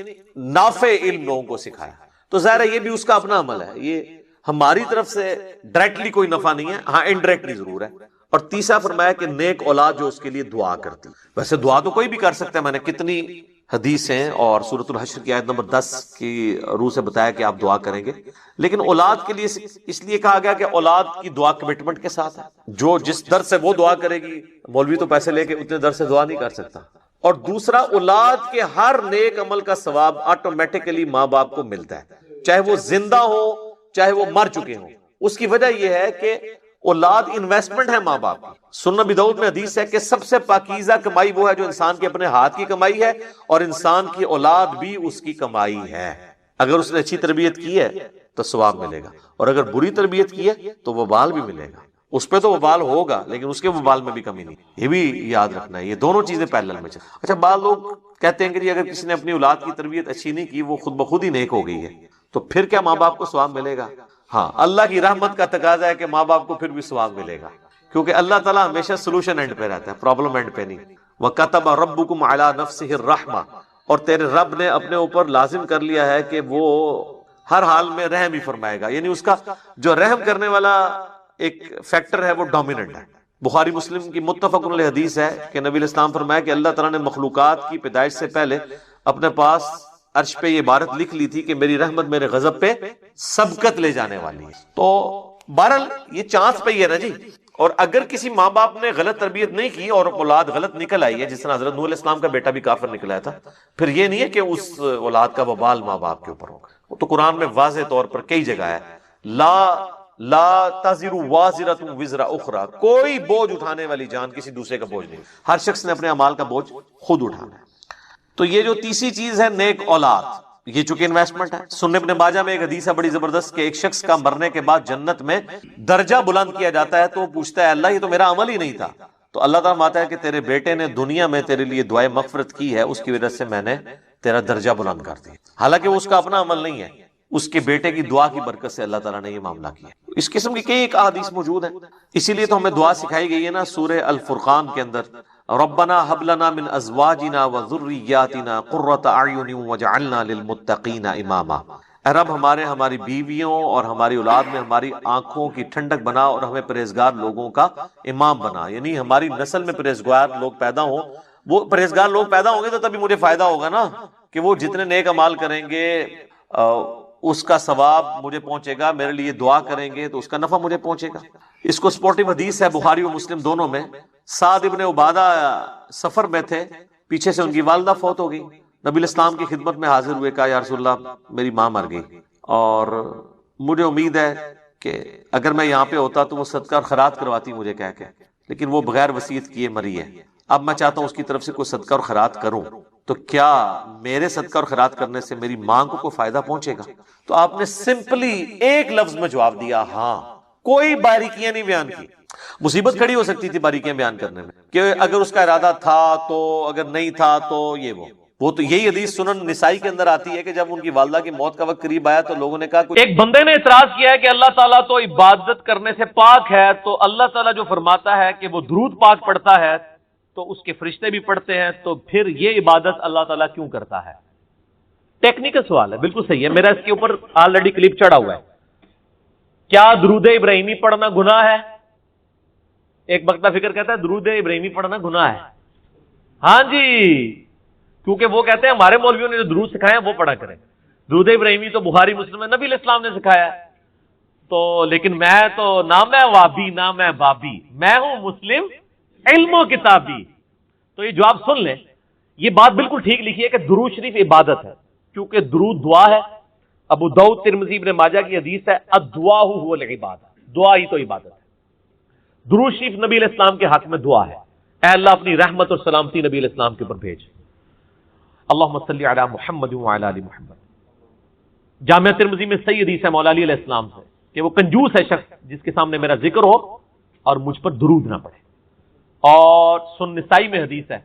نافع علم لوگوں کو سکھایا تو ظاہر ہے یہ بھی اس کا اپنا عمل ہے. یہ ہماری طرف سے ڈائریکٹلی کوئی نفع نہیں ہے، ہاں انڈائریکٹلی ضرور ہے. اور تیسرا فرمایا کہ نیک اولاد جو اس کے لیے دعا کرتی. ویسے دعا تو کوئی بھی کر سکتا ہے، میں نے کتنی حدیثیں اور سورۃ الحشر کی آیت نمبر 10 کی روح سے بتایا کہ آپ دعا کریں گے، لیکن اولاد کے لیے اس لیے کہا گیا کہ اولاد کی دعا کمٹمنٹ کے ساتھ ہے. جو جس در سے وہ دعا کرے گی، مولوی تو پیسے لے کے اتنے در سے دعا نہیں کر سکتا. اور دوسرا اولاد کے ہر نیک عمل کا ثواب آٹومیٹکلی ماں باپ کو ملتا ہے، چاہے وہ زندہ ہو چاہے وہ مر چکے ہوں. اس کی وجہ یہ ہے کہ اولاد انویسٹمنٹ ہے ماں باپ کی. سنن ابی داؤد میں حدیث ہے کہ سب سے پاکیزہ کمائی وہ ہے جو انسان کے اپنے ہاتھ کی کمائی ہے، اور انسان کی اولاد بھی اس کی کمائی ہے. اگر اس نے اچھی تربیت کی ہے تو ثواب ملے گا، اور اگر بری تربیت کی ہے تو وبال بھی ملے گا. اس پہ تو وبال ہوگا لیکن اس کے وبال میں بھی کمی نہیں. یہ بھی یاد رکھنا ہے، یہ دونوں چیزیں پیرلل میں چل. اچھا، بعض لوگ کہتے ہیں کہ جی اگر کسی نے اپنی اولاد کی تربیت اچھی نہیں کی، وہ خود بخود ہی نیک ہو گئی ہے، تو پھر کیا ماں باپ کو ثواب ملے گا؟ ہاں، اللہ کی رحمت کا تقاضا ہے کہ ماں باپ کو پھر بھی ثواب ملے گا، کیونکہ اللہ تعالیٰ ہمیشہ سولوشن اینڈ پہ رہتا ہے، پرابلم اینڈ پہ نہیں. وَكَتَبَ رَبُّكُمْ عَلَى نَفْسِهِ الرَّحْمَةَ، اور تیرے رب نے اپنے اوپر لازم کر لیا ہے کہ وہ ہر حال میں رحم ہی فرمائے گا. یعنی اس کا جو رحم کرنے والا ایک فیکٹر ہے وہ ڈومیننٹ ہے. بخاری مسلم کی متفق علیہ حدیث ہے کہ نبی علیہ السلام فرمایا کہ اللہ تعالیٰ نے مخلوقات کی پیدائش سے پہلے اپنے پاس عرش پہ یہ عبارت لکھ لی تھی کہ میری رحمت میرے غضب پہ سبقت لے جانے والی ہے. تو بہرحال یہ چانس پہ ہی ہے نا جی. اور اگر کسی ماں باپ نے غلط تربیت نہیں کی اور اولاد غلط نکل آئی ہے، جس طرح حضرت نوح علیہ السلام کا بیٹا بھی کافر نکل آیا تھا، پھر یہ نہیں ہے کہ اس اولاد کا وبال ماں باپ کے اوپر ہوگا. وہ تو قرآن میں واضح طور پر کئی جگہ ہے، لا تزر وازرۃ وزر اخرى، کوئی بوجھ اٹھانے والی جان کسی دوسرے کا بوجھ نہیں، ہر شخص نے اپنے اعمال کا بوجھ خود اٹھانا ہے. تو یہ جو تیسری چیز ہے نیک اولاد، یہ چونکہ انویسٹمنٹ ہے. سنن ابن ماجہ میں ایک حدیث ہے بڑی زبردست کہ ایک شخص کا مرنے کے بعد جنت میں درجہ بلند کیا جاتا ہے، تو وہ پوچھتا ہے اللہ یہ تو میرا عمل ہی نہیں تھا. تو اللہ تعالیٰ فرماتا ہے کہ تیرے بیٹے نے دنیا میں تیرے لیے دعائے مغفرت کی ہے، اس کی وجہ سے میں نے تیرا درجہ بلند کر دیا. حالانکہ وہ اس کا اپنا عمل نہیں ہے، اس کے بیٹے کی دعا کی برکت سے اللہ تعالیٰ نے یہ معاملہ کیا. اس قسم کی کئی ایک احادیث موجود ہیں. اسی لیے تو ہمیں دعا سکھائی گئی ہے نا سورہ الفرقان کے اندر، ربنا هب لنا من ازواجنا وذرياتنا قرۃ اعین واجعلنا للمتقین اماما. اے رب ہماری بیویوں اور ہماری اولاد میں ہماری آنکھوں کی ٹھنڈک بنا اور ہمیں پرہیزگار لوگوں کا امام بنا. یعنی ہماری نسل میں پرہیزگار لوگ پیدا ہوں. وہ پرہیزگار لوگ پیدا ہوں گے تو تبھی مجھے فائدہ ہوگا نا، کہ وہ جتنے نیک اعمال کریں گے اس کا ثواب مجھے پہنچے گا، میرے لیے دعا کریں گے تو اس کا نفع مجھے پہنچے گا. اس کو سپورٹیو حدیث ہے بخاری و مسلم دونوں میں. سعد ابن عبادہ سفر میں تھے، پیچھے سے ان کی والدہ فوت ہو گئی. نبی الاسلام کی خدمت میں حاضر ہوئے، کہا یا رسول اللہ میری ماں مر گئی اور مجھے امید ہے کہ اگر میں یہاں پہ ہوتا تو وہ صدقہ اور خیرات کرواتی مجھے کہہ کے، لیکن وہ بغیر وصیت کیے مری ہے. اب میں چاہتا ہوں اس کی طرف سے کوئی صدقہ اور خیرات کروں، تو کیا میرے صدقہ اور خیرات کرنے سے میری ماں کو کوئی فائدہ پہنچے گا؟ تو آپ نے سمپلی ایک لفظ میں جواب دیا ہاں. کوئی باریکیاں نہیں بیان کی. مصیبت کھڑی ہو سکتی تھی باریکیاں بیان کرنے میں، کہ اگر اس کا ارادہ تھا تو، اگر نہیں تھا تو یہ وہ تو یہی حدیث سنن نسائی کے اندر آتی ہے کہ جب ان کی والدہ کی موت کا وقت قریب آیا تو لوگوں نے کہا ایک بندے نے اعتراض کیا ہے کہ اللہ تعالیٰ تو عبادت کرنے سے پاک ہے، تو اللہ تعالیٰ جو فرماتا ہے کہ وہ درود پاک پڑھتا ہے تو اس کے فرشتے بھی پڑھتے ہیں، تو پھر یہ عبادت اللہ تعالیٰ کیوں کرتا ہے؟ ٹیکنیکل سوال ہے، بالکل صحیح ہے. میرا اس کے اوپر آلریڈی کلپ چڑھا ہوا ہے. کیا درود ابراہیمی پڑھنا گناہ ہے؟ ایک بختہ فکر کہتا ہے درود ابراہیمی پڑھنا گناہ ہے. ہاں جی، کیونکہ وہ کہتے ہیں ہمارے مولویوں نے جو درود سکھائے ہیں وہ پڑھا کریں. درود ابراہیمی تو بخاری مسلم میں نبی علیہ السلام نے سکھایا ہے. تو لیکن میں تو نہ میں وابی نہ میں بابی، میں ہوں مسلم علم و کتابی. تو یہ جواب سن لیں، یہ بات بالکل ٹھیک لکھی ہے کہ درود شریف عبادت ہے، کیونکہ درود دعا ہے. ابو داؤد ترمذی ابن ماجہ کی حدیث ہے الدعاء هو العبادہ، دعا ہی تو عبادت ہے. درود شریف نبی علیہ السلام کے حق میں دعا ہے، اے اللہ اپنی رحمت اور سلامتی نبی علیہ السلام کے اوپر بھیج. اللہم صلی علی محمد وعلی آل محمد. جامعہ ترمذی میں صحیح حدیث ہے مولا علی علیہ السلام سے کہ وہ کنجوس ہے شخص جس کے سامنے میرا ذکر ہو اور مجھ پر درود نہ پڑھے. اور سنن نسائی میں حدیث ہے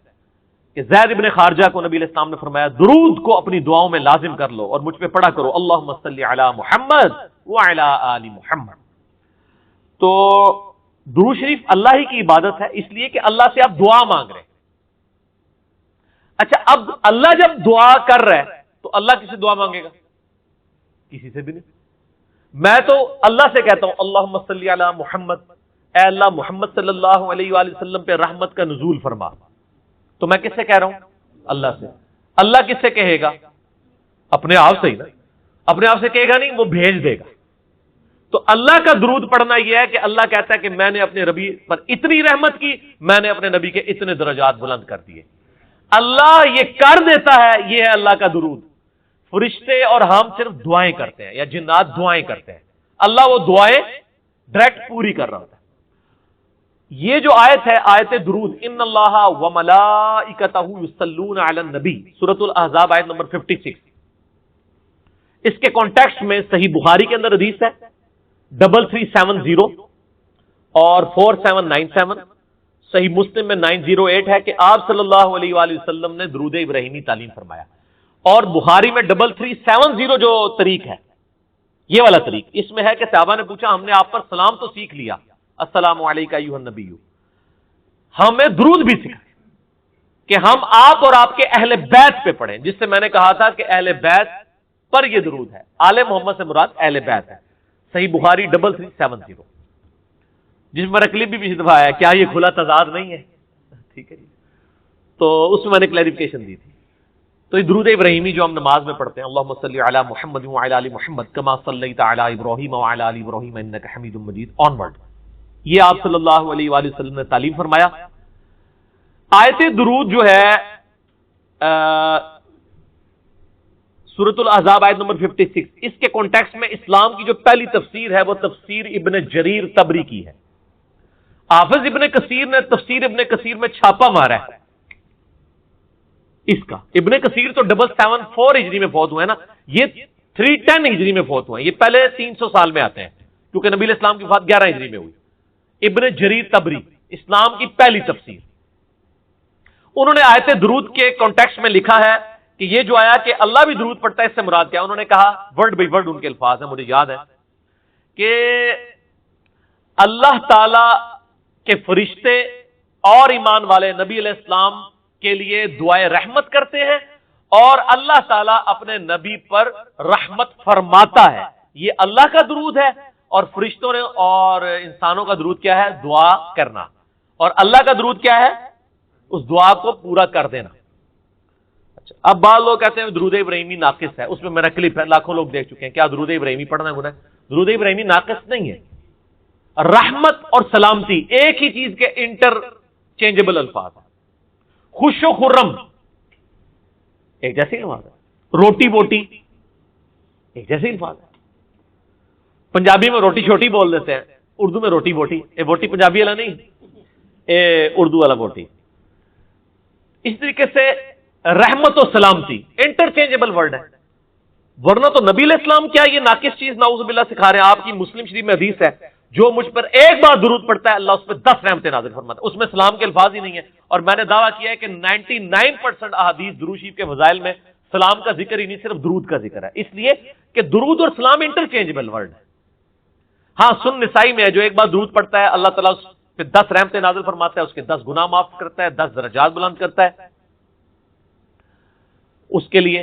کہ زید ابن خارجہ کو نبی علیہ السلام نے فرمایا درود کو اپنی دعاؤں میں لازم کر لو اور مجھ پہ پڑھا کرو اللہم صلی علی محمد وعلی آل محمد. تو درود شریف اللہ ہی کی عبادت ہے، اس لیے کہ اللہ سے آپ دعا مانگ رہے ہیں. اچھا، اب اللہ جب دعا کر رہا ہے تو اللہ کسی سے دعا مانگے گا؟ کسی سے بھی نہیں. میں تو اللہ سے کہتا ہوں اللہم صلی علی محمد، اے اللہ محمد صلی اللہ علیہ وآلہ وسلم پہ رحمت کا نزول فرما. تو میں کس سے کہہ رہا ہوں؟ اللہ سے. اللہ کس سے کہے گا؟ اپنے آپ سے ہی نا. اپنے آپ سے کہے گا نہیں، وہ بھیج دے گا. تو اللہ کا درود پڑھنا یہ ہے کہ اللہ کہتا ہے کہ میں نے اپنے نبی پر اتنی رحمت کی، میں نے اپنے نبی کے اتنے درجات بلند کر دیے. اللہ یہ کر دیتا ہے، یہ ہے اللہ کا درود. فرشتے اور ہم صرف دعائیں کرتے ہیں یا جنات دعائیں کرتے ہیں. اللہ وہ دعائیں ڈائریکٹ پوری کر رہا ہوتا ہے. یہ جو آیت ہے آیت درود، ان اللہ و ملائکتہ یصلون علی النبی، سورۃ الاحزاب آیت نمبر 56، اس کے کانٹیکسٹ میں صحیح بخاری کے اندر حدیث ہے 3370 اور 4797، صحیح مسلم میں 908 ہے کہ آپ صلی اللہ علیہ وآلہ وسلم نے درود ابراہیمی تعلیم فرمایا، اور بخاری میں 3370 جو طریق ہے، یہ والا طریق، اس میں ہے کہ صحابہ نے پوچھا ہم نے آپ پر سلام تو سیکھ لیا، السلام علیکم ایھا النبی، ہمیں درود بھی سکھا کہ ہم آپ اور آپ کے اہل بیت پہ پڑھیں، جس سے میں نے کہا تھا کہ اہل بیت پر یہ درود ہے، آل محمد سے مراد اہل بیت ہے، صحیح بخاری 3370، جس میں کلپ بھی پچھلی دفعہ آیا، کیا یہ کھلا تضاد نہیں ہے؟ ٹھیک ہے جی، تو اس میں نے کلیریفیکیشن دی تھی۔ تو یہ درود ابراہیمی جو ہم نماز میں پڑھتے ہیں، اللہم صلی علی محمد وعلی آل محمد کما صلیت علی ابراہیم وعلی آل ابراہیم انک حمید مجید آنورڈ، یہ آپ صلی اللہ علیہ وآلہ وسلم نے تعلیم فرمایا۔ آیت درود جو ہے سورۃ الاحزاب آیت نمبر 56، اس کے کانٹیکسٹ میں اسلام کی جو پہلی تفسیر ہے وہ تفسیر ابن جریر طبری کی ہے۔ حافظ ابن کثیر نے تفسیر ابن کثیر میں چھاپا مارا ہے اس کا، ابن کثیر تو 774 ہجری میں فوت ہوئے نا، یہ 310 ہجری میں فوت ہوئے ہیں، یہ پہلے 300 سال میں آتے ہیں کیونکہ نبی علیہ السلام کی وفات 11 ہجری میں ہوئی۔ ابن جریر طبری، اسلام کی پہلی تفسیر، انہوں نے آیت درود کے کانٹیکسٹ میں لکھا ہے کہ یہ جو آیا کہ اللہ بھی درود پڑھتا ہے، اس سے مراد کیا؟ انہوں نے کہا ورڈ بائی ورڈ ان کے الفاظ ہیں، مجھے یاد ہے کہ اللہ تعالی کے فرشتے اور ایمان والے نبی علیہ السلام کے لیے دعائے رحمت کرتے ہیں، اور اللہ تعالیٰ اپنے نبی پر رحمت فرماتا ہے، یہ اللہ کا درود ہے، اور فرشتوں نے اور انسانوں کا درود کیا ہے؟ دعا کرنا، اور اللہ کا درود کیا ہے؟ اس دعا کو پورا کر دینا۔ اچھا، اب بعض لوگ کہتے ہیں درود ابراہیمی ناقص ہے، اس میں میرا کلپ ہے، لاکھوں لوگ دیکھ چکے ہیں، کیا درود ابراہیمی پڑھنا گناہ ہے؟ درود ابراہیمی ناقص نہیں ہے، رحمت اور سلامتی ایک ہی چیز کے انٹرچینجبل الفاظ ہیں، خوش و خرم ایک جیسے الفاظ ہے، روٹی بوٹی ایک جیسے الفاظ ہے، پنجابی میں روٹی چھوٹی بول دیتے ہیں، اردو میں روٹی بوٹی، اے بوٹی پنجابی والا نہیں، اے اردو والا بوٹی۔ اس طریقے سے رحمت و سلامتی انٹرچینجبل ورڈ ہے، ورنہ تو نبی علیہ السلام کیا یہ ناقص چیز نعوذ باللہ سکھا رہے ہیں؟ آپ کی مسلم شریف میں حدیث ہے، جو مجھ پر ایک بار درود پڑتا ہے اللہ اس پہ 10 رحمتیں نازل فرماتا ہے، اس میں سلام کے الفاظ ہی نہیں ہے، اور میں نے دعویٰ کیا ہے کہ 99% احادیث درود شریف کے فضائل میں سلام کا ذکر ہی نہیں، صرف درود کا ذکر ہے، اس لیے کہ درود اور سلام انٹرچینجبل ورڈ ہے۔ ہاں، سن نسائی میں ہے، جو ایک بار درود پڑتا ہے اللہ تعالیٰ اس پہ 10 رحمتیں نازل فرماتا ہے، اس کے 10 گناہ معاف کرتا ہے، 10 درجات بلند کرتا ہے اس کے لیے،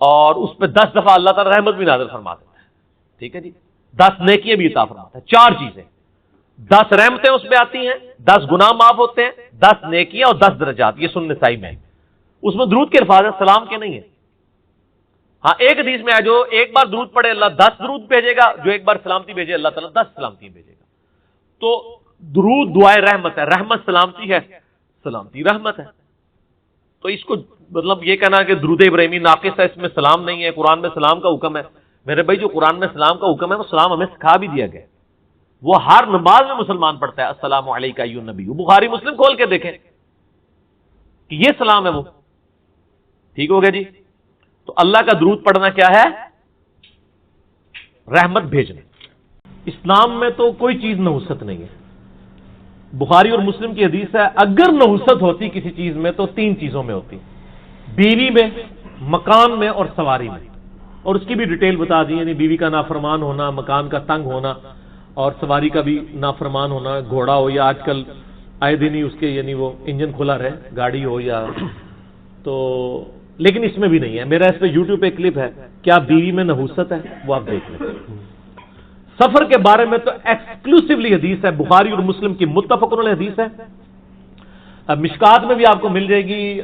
اور اس پہ 10 دفعہ اللہ تعالیٰ رحمت بھی نازل فرما دیتا ہے۔ ٹھیک ہے جی، 10 نیکیاں بھی عطا فرماتا ہے، 4 چیزیں، 10 رحمتیں اس پہ آتی ہیں، 10 گناہ معاف ہوتے ہیں، 10 نیکیاں اور 10 درجات، یہ سن نسائی میں ہے، اس میں درود کے الفاظ ہیں، سلام کے نہیں ہے۔ ہاں، ایک حدیث میں ہے جو ایک بار درود پڑھے اللہ 10 درود بھیجے گا، جو ایک بار سلامتی بھیجے اللہ تعالیٰ 10 سلامتی بھیجے گا۔ تو درود دعائے رحمت ہے، رحمت سلامتی ہے، سلامتی رحمت ہے۔ تو اس کو مطلب یہ کہنا کہ درود ابراہیمی ناقص ہے، اس میں سلام نہیں ہے، قرآن میں سلام کا حکم ہے، میرے بھائی جو قرآن میں سلام کا حکم ہے وہ سلام ہمیں سکھا بھی دیا گیا، وہ ہر نماز میں مسلمان پڑھتا ہے، السلام علیکم ایھا النبی، بخاری مسلم کھول کے دیکھیں کہ یہ سلام ہے وہ۔ ٹھیک ہو گیا جی؟ تو اللہ کا درود پڑھنا کیا ہے؟ رحمت بھیجنا۔ اسلام میں تو کوئی چیز نحوست نہیں ہے، بخاری اور مسلم کی حدیث ہے اگر نحوست ہوتی کسی چیز میں تو 3 چیزوں میں ہوتی، بیوی میں، مکان میں اور سواری میں، اور اس کی بھی ڈیٹیل بتا دی، یعنی بیوی کا نافرمان ہونا، مکان کا تنگ ہونا، اور سواری کا بھی نافرمان ہونا، گھوڑا ہو یا آج کل آئے دن ہی اس کے یعنی وہ انجن کھلا رہے، گاڑی ہو یا تو، لیکن اس میں بھی نہیں ہے۔ میرا اس پہ یوٹیوب پہ کلپ ہے، کیا بیوی میں نحوست ہے، وہ آپ دیکھ لیں۔ سفر کے بارے میں تو ایکسکلوسیولی حدیث ہے، بخاری اور مسلم کی متفق علیہ حدیث ہے، مشکات میں بھی آپ کو مل جائے گی،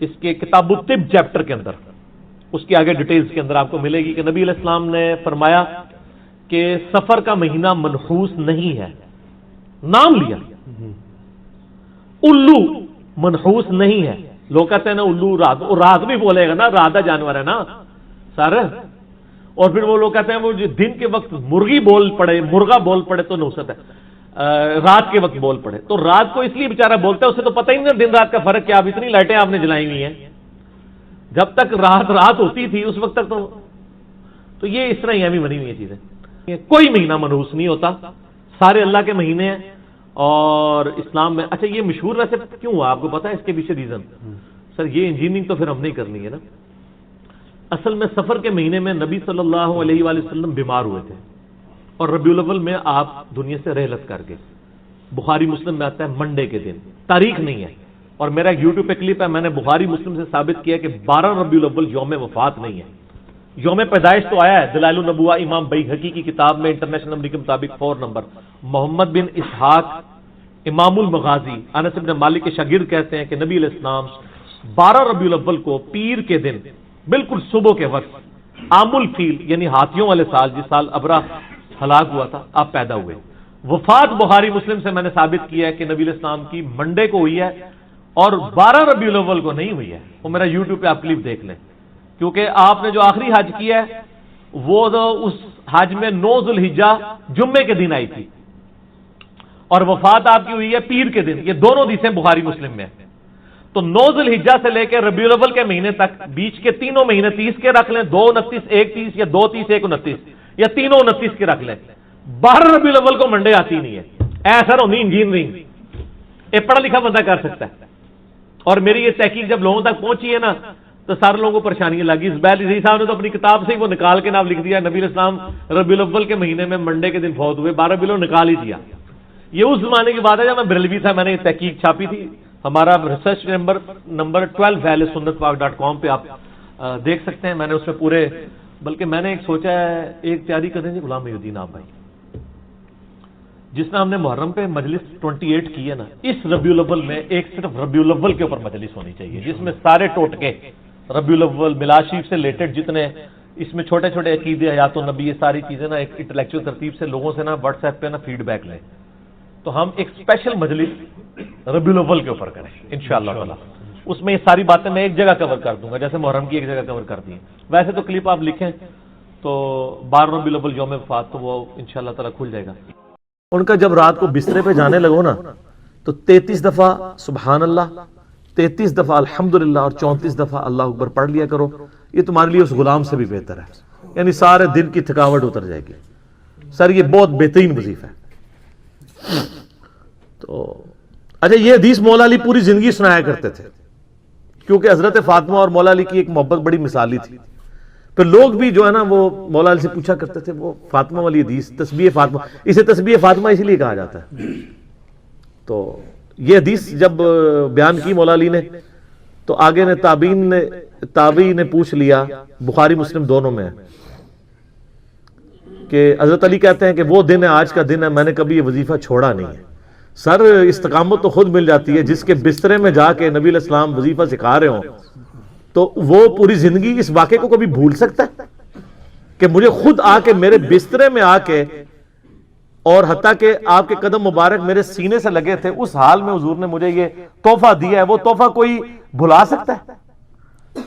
اس کے کتاب الطب چیپٹر کے اندر، اس کی آگے ڈیٹیلز کے اندر آپ کو ملے گی کہ نبی علیہ السلام نے فرمایا کہ سفر کا مہینہ منحوس نہیں ہے، نام لیا، الو منحوس نہیں ہے۔ لوگ کہتے ہیں نا الو رات بھی بولے گا نا، رادہ جانور ہے نا سر، اور پھر وہ لوگ کہتے ہیں وہ دن کے وقت مرغی بول پڑے، مرغا بول پڑے تو نحوست ہے۔ رات کے وقت بول پڑے. تو رات کو اس لیے بیچارہ بولتا ہے، اسے تو پتہ ہی نہیں دن رات کا فرق کیا. اب اتنی لائٹیں آپ نے جلائی ہوئی ہیں، جب تک رات ہوتی تھی اس وقت تک تو یہ اس طرح ہی ہمیں بنی ہوئی چیزیں. کوئی مہینہ منحوس نہیں ہوتا، سارے اللہ کے مہینے ہیں. اور اسلام میں اچھا یہ مشہور ویسے کیوں ہوا آپ کو پتا ہے اس کے پیچھے ریزن؟ سر یہ انجینئرنگ تو پھر ہم نہیں کرنی ہے نا. اصل میں سفر کے مہینے میں نبی صلی اللہ علیہ وآلہ وسلم بیمار ہوئے تھے اور ربیع الاول میں آپ دنیا سے رحلت کر گئے. بخاری مسلم میں آتا ہے منڈے کے دن، تاریخ نہیں ہے. اور میرا یوٹیوب پہ کلپ ہے، میں نے بخاری مسلم سے ثابت کیا کہ 12 ربیع الاول یوم وفات نہیں ہے. یوم پیدائش تو آیا ہے دلائل النبوہ امام بیہقی کی کتاب میں انٹرنیشنل نمبر کے مطابق 4 نمبر. محمد بن اسحاق امام المغازی انس بن مالک کے شاگرد کہتے ہیں کہ نبی علیہ السلام 12 ربیع الاول کو پیر کے دن بالکل صبح کے وقت عام الفیل یعنی ہاتھیوں والے سال، جس سال ابرا ہلاک ہوا تھا، آپ پیدا ہوئے. وفات بخاری مسلم سے میں نے ثابت کیا ہے کہ نبی علیہ السلام کی منڈے کو ہوئی ہے اور 12 ربیع الاول کو نہیں ہوئی ہے. وہ میرا یوٹیوب پہ آپ کلپ دیکھ لیں، کیونکہ آپ نے جو آخری حج کیا ہے وہ اس حج میں 9 ذوالحجہ جمعے کے دن آئی تھی اور وفات آپ کی ہوئی ہے پیر کے دن. یہ دونوں حدیثیں بخاری مسلم میں ہیں. تو 9 ذوالحجہ سے لے کے ربیع الاول کے مہینے تک بیچ کے تینوں مہینے 30 کے رکھ لیں، 2 29 1 30 یا 2 30 1 29 یا تینوں 29 کے رکھ لیں. 12 ربیع الاول کو منڈے آتی نہیں ہے. ایسا ہونی انجینئرنگ یہ پڑھا لکھا بندہ کر سکتا ہے. اور میری یہ تحقیق جب لوگوں تک پہنچی ہے نا تو سارے لوگوں کو پریشانیاں لگی. زبیر عزیز صاحب نے تو اپنی کتاب سے ہی وہ نکال کے نام لکھ دیا، نبی علیہ السلام ربیع الاول کے مہینے میں منڈے کے دن فوت ہوئے، 12 ربیع الاول نکال ہی دیا. یہ اس زمانے کی بات ہے جب میں بریلوی تھا، میں نے یہ تحقیق چھاپی تھی. ہمارا ریسرچ نمبر 12 ahlsunnatpak.com پہ آپ دیکھ سکتے ہیں. میں نے اس میں پورے، بلکہ میں نے ایک سوچا ہے ایک تیاری کریں گے غلام محی الدین آپ بھائی، جس میں ہم نے محرم پہ مجلس 28 کی ہے نا، اس ربیع الاول میں ایک صرف ربیع الاول کے اوپر مجلس ہونی چاہیے جس میں سارے ٹوٹکے ربیع الاول میلاد شریف سے ریلیٹڈ جتنے اس میں چھوٹے چھوٹے عقیدے حیات النبی یہ ساری چیزیں نا ایک انٹلیکچوئل ترتیب سے لوگوں سے نا واٹس ایپ پہ نا فیڈ بیک لیں. تو ہم ایک اسپیشل مجلس ربیع الاول کے اوپر کریں انشاءاللہ تعالی. اس میں یہ ساری باتیں میں ایک جگہ کور کر دوں گا، جیسے محرم کی ایک جگہ کور کر دی. ویسے تو کلپ آپ لکھیں تو 12 ربیع الاول یوم وفات تو وہ انشاءاللہ تعالی کھل جائے گا. ان کا جب رات کو بسترے پہ جانے لگو نا تو 33 دفعہ سبحان اللہ، 33 دفعہ الحمدللہ اور 34 دفعہ اللہ اکبر پڑھ لیا کرو. یہ تمہارے لیے اس غلام سے بھی بہتر ہے، یعنی سارے دن کی تھکاوٹ اتر جائے گی. سر یہ بہت بہترین وظیفہ ہے. تو اچھا یہ حدیث مولا علی پوری زندگی سنایا کرتے تھے کیونکہ حضرت فاطمہ اور مولا علی کی ایک محبت بڑی مثالی تھی. پھر لوگ بھی جو ہے نا وہ مولا علی سے پوچھا کرتے تھے وہ فاطمہ والی حدیث تسبیح فاطمہ، اسے تسبیح فاطمہ اسی لیے کہا جاتا ہے. تو یہ حدیث جب بیان کی مولا علی نے تو آگے نے تابعین نے پوچھ لیا، بخاری مسلم دونوں میں ہے کہ حضرت علی کہتے ہیں کہ وہ دن ہے آج کا دن ہے، میں نے کبھی یہ وظیفہ چھوڑا نہیں ہے. سر استقامت تو خود مل جاتی ہے، جس کے بسترے میں جا کے نبی علیہ السلام وظیفہ سکھا رہے ہوں تو وہ پوری زندگی اس واقعے کو کبھی بھول سکتا ہے کہ مجھے خود آ کے میرے بسترے میں آ کے، اور حتیٰ کہ آپ کے قدم مبارک میرے سینے سے لگے تھے، اس حال میں حضور نے مجھے یہ تحفہ دیا ہے، وہ تحفہ کوئی بھلا سکتا ہے؟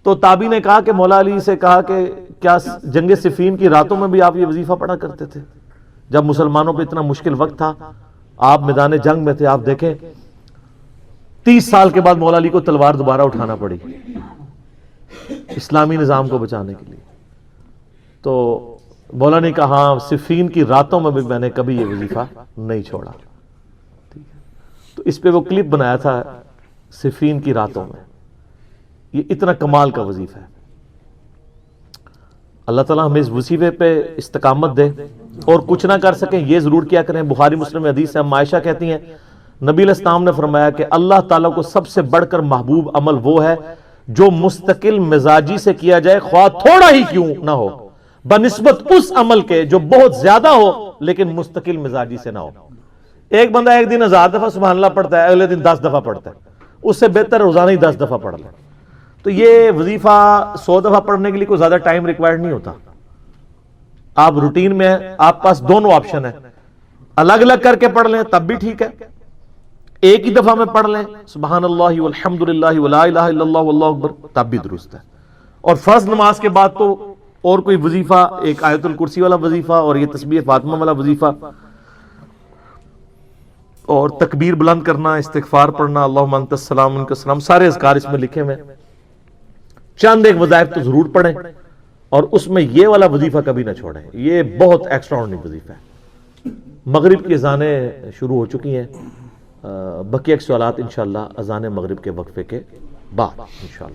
تو تابعی نے کہا کہ مولا علی سے کہا کہ کیا جنگ صفین کی راتوں میں بھی آپ یہ وظیفہ پڑھا کرتے تھے جب مسلمانوں پہ اتنا مشکل وقت تھا، آپ میدان جنگ میں تھے؟ آپ دیکھیں 30 سال کے بعد مولا علی کو تلوار دوبارہ اٹھانا پڑی اسلامی نظام کو بچانے کے لیے. تو مولا نے کہا ہاں صفین کی راتوں میں بھی میں نے کبھی یہ وظیفہ نہیں چھوڑا. تو اس پہ وہ کلپ بنایا تھا صفین کی راتوں میں. یہ اتنا کمال کا وظیفہ ہے. اللہ تعالیٰ ہمیں اس وظیفے پہ استقامت دے اور کچھ نہ کر سکیں یہ ضرور کیا کریں. بخاری مسلم حدیث ہے، عائشہ کہتی ہیں نبی علیہ السلام نے فرمایا کہ اللہ تعالیٰ کو سب سے بڑھ کر محبوب عمل وہ ہے جو مستقل مزاجی سے کیا جائے خواہ تھوڑا ہی کیوں نہ ہو، بنسبت اس عمل کے جو بہت زیادہ ہو لیکن مستقل مزاجی سے نہ ہو. ایک بندہ ایک دن 1000 دفعہ سبحان اللہ پڑھتا ہے، اگلے دن 10 دفعہ پڑھتا ہے، اس سے بہتر روزانہ ہی 10 دفعہ پڑھ لے. تو یہ وظیفہ 100 دفعہ پڑھنے کے لیے کوئی زیادہ ٹائم ریکوائرڈ نہیں ہوتا. آپ روٹین میں ہیں، آپ پاس دونوں آپشن ہیں، الگ الگ کر کے پڑھ لیں تب بھی ٹھیک ہے، ایک ہی دفعہ میں پڑھ لیں سبحان اللہ والحمدللہ ولا الہ الا اللہ واللہ اکبر تب بھی درست ہے. اور فرض نماز کے بعد تو اور کوئی وظیفہ، ایک آیت الکرسی والا وظیفہ اور یہ تسبیح فاطمہ والا وظیفہ اور تکبیر بلند کرنا، استغفار پڑھنا، اللہم انت السلام منک السلام، سارے اذکار اس میں لکھے ہوئے ہیں۔ چند ایک وظائف تو ضرور پڑھیں، اور اس میں یہ والا وظیفہ کبھی نہ چھوڑیں، یہ بہت ایکسٹرا آرڈنری وظیفہ ہے۔ مغرب کی اذانیں شروع ہو چکی ہیں، بقیہ سوالات انشاءاللہ اذان مغرب کے وقفے کے بعد انشاءاللہ۔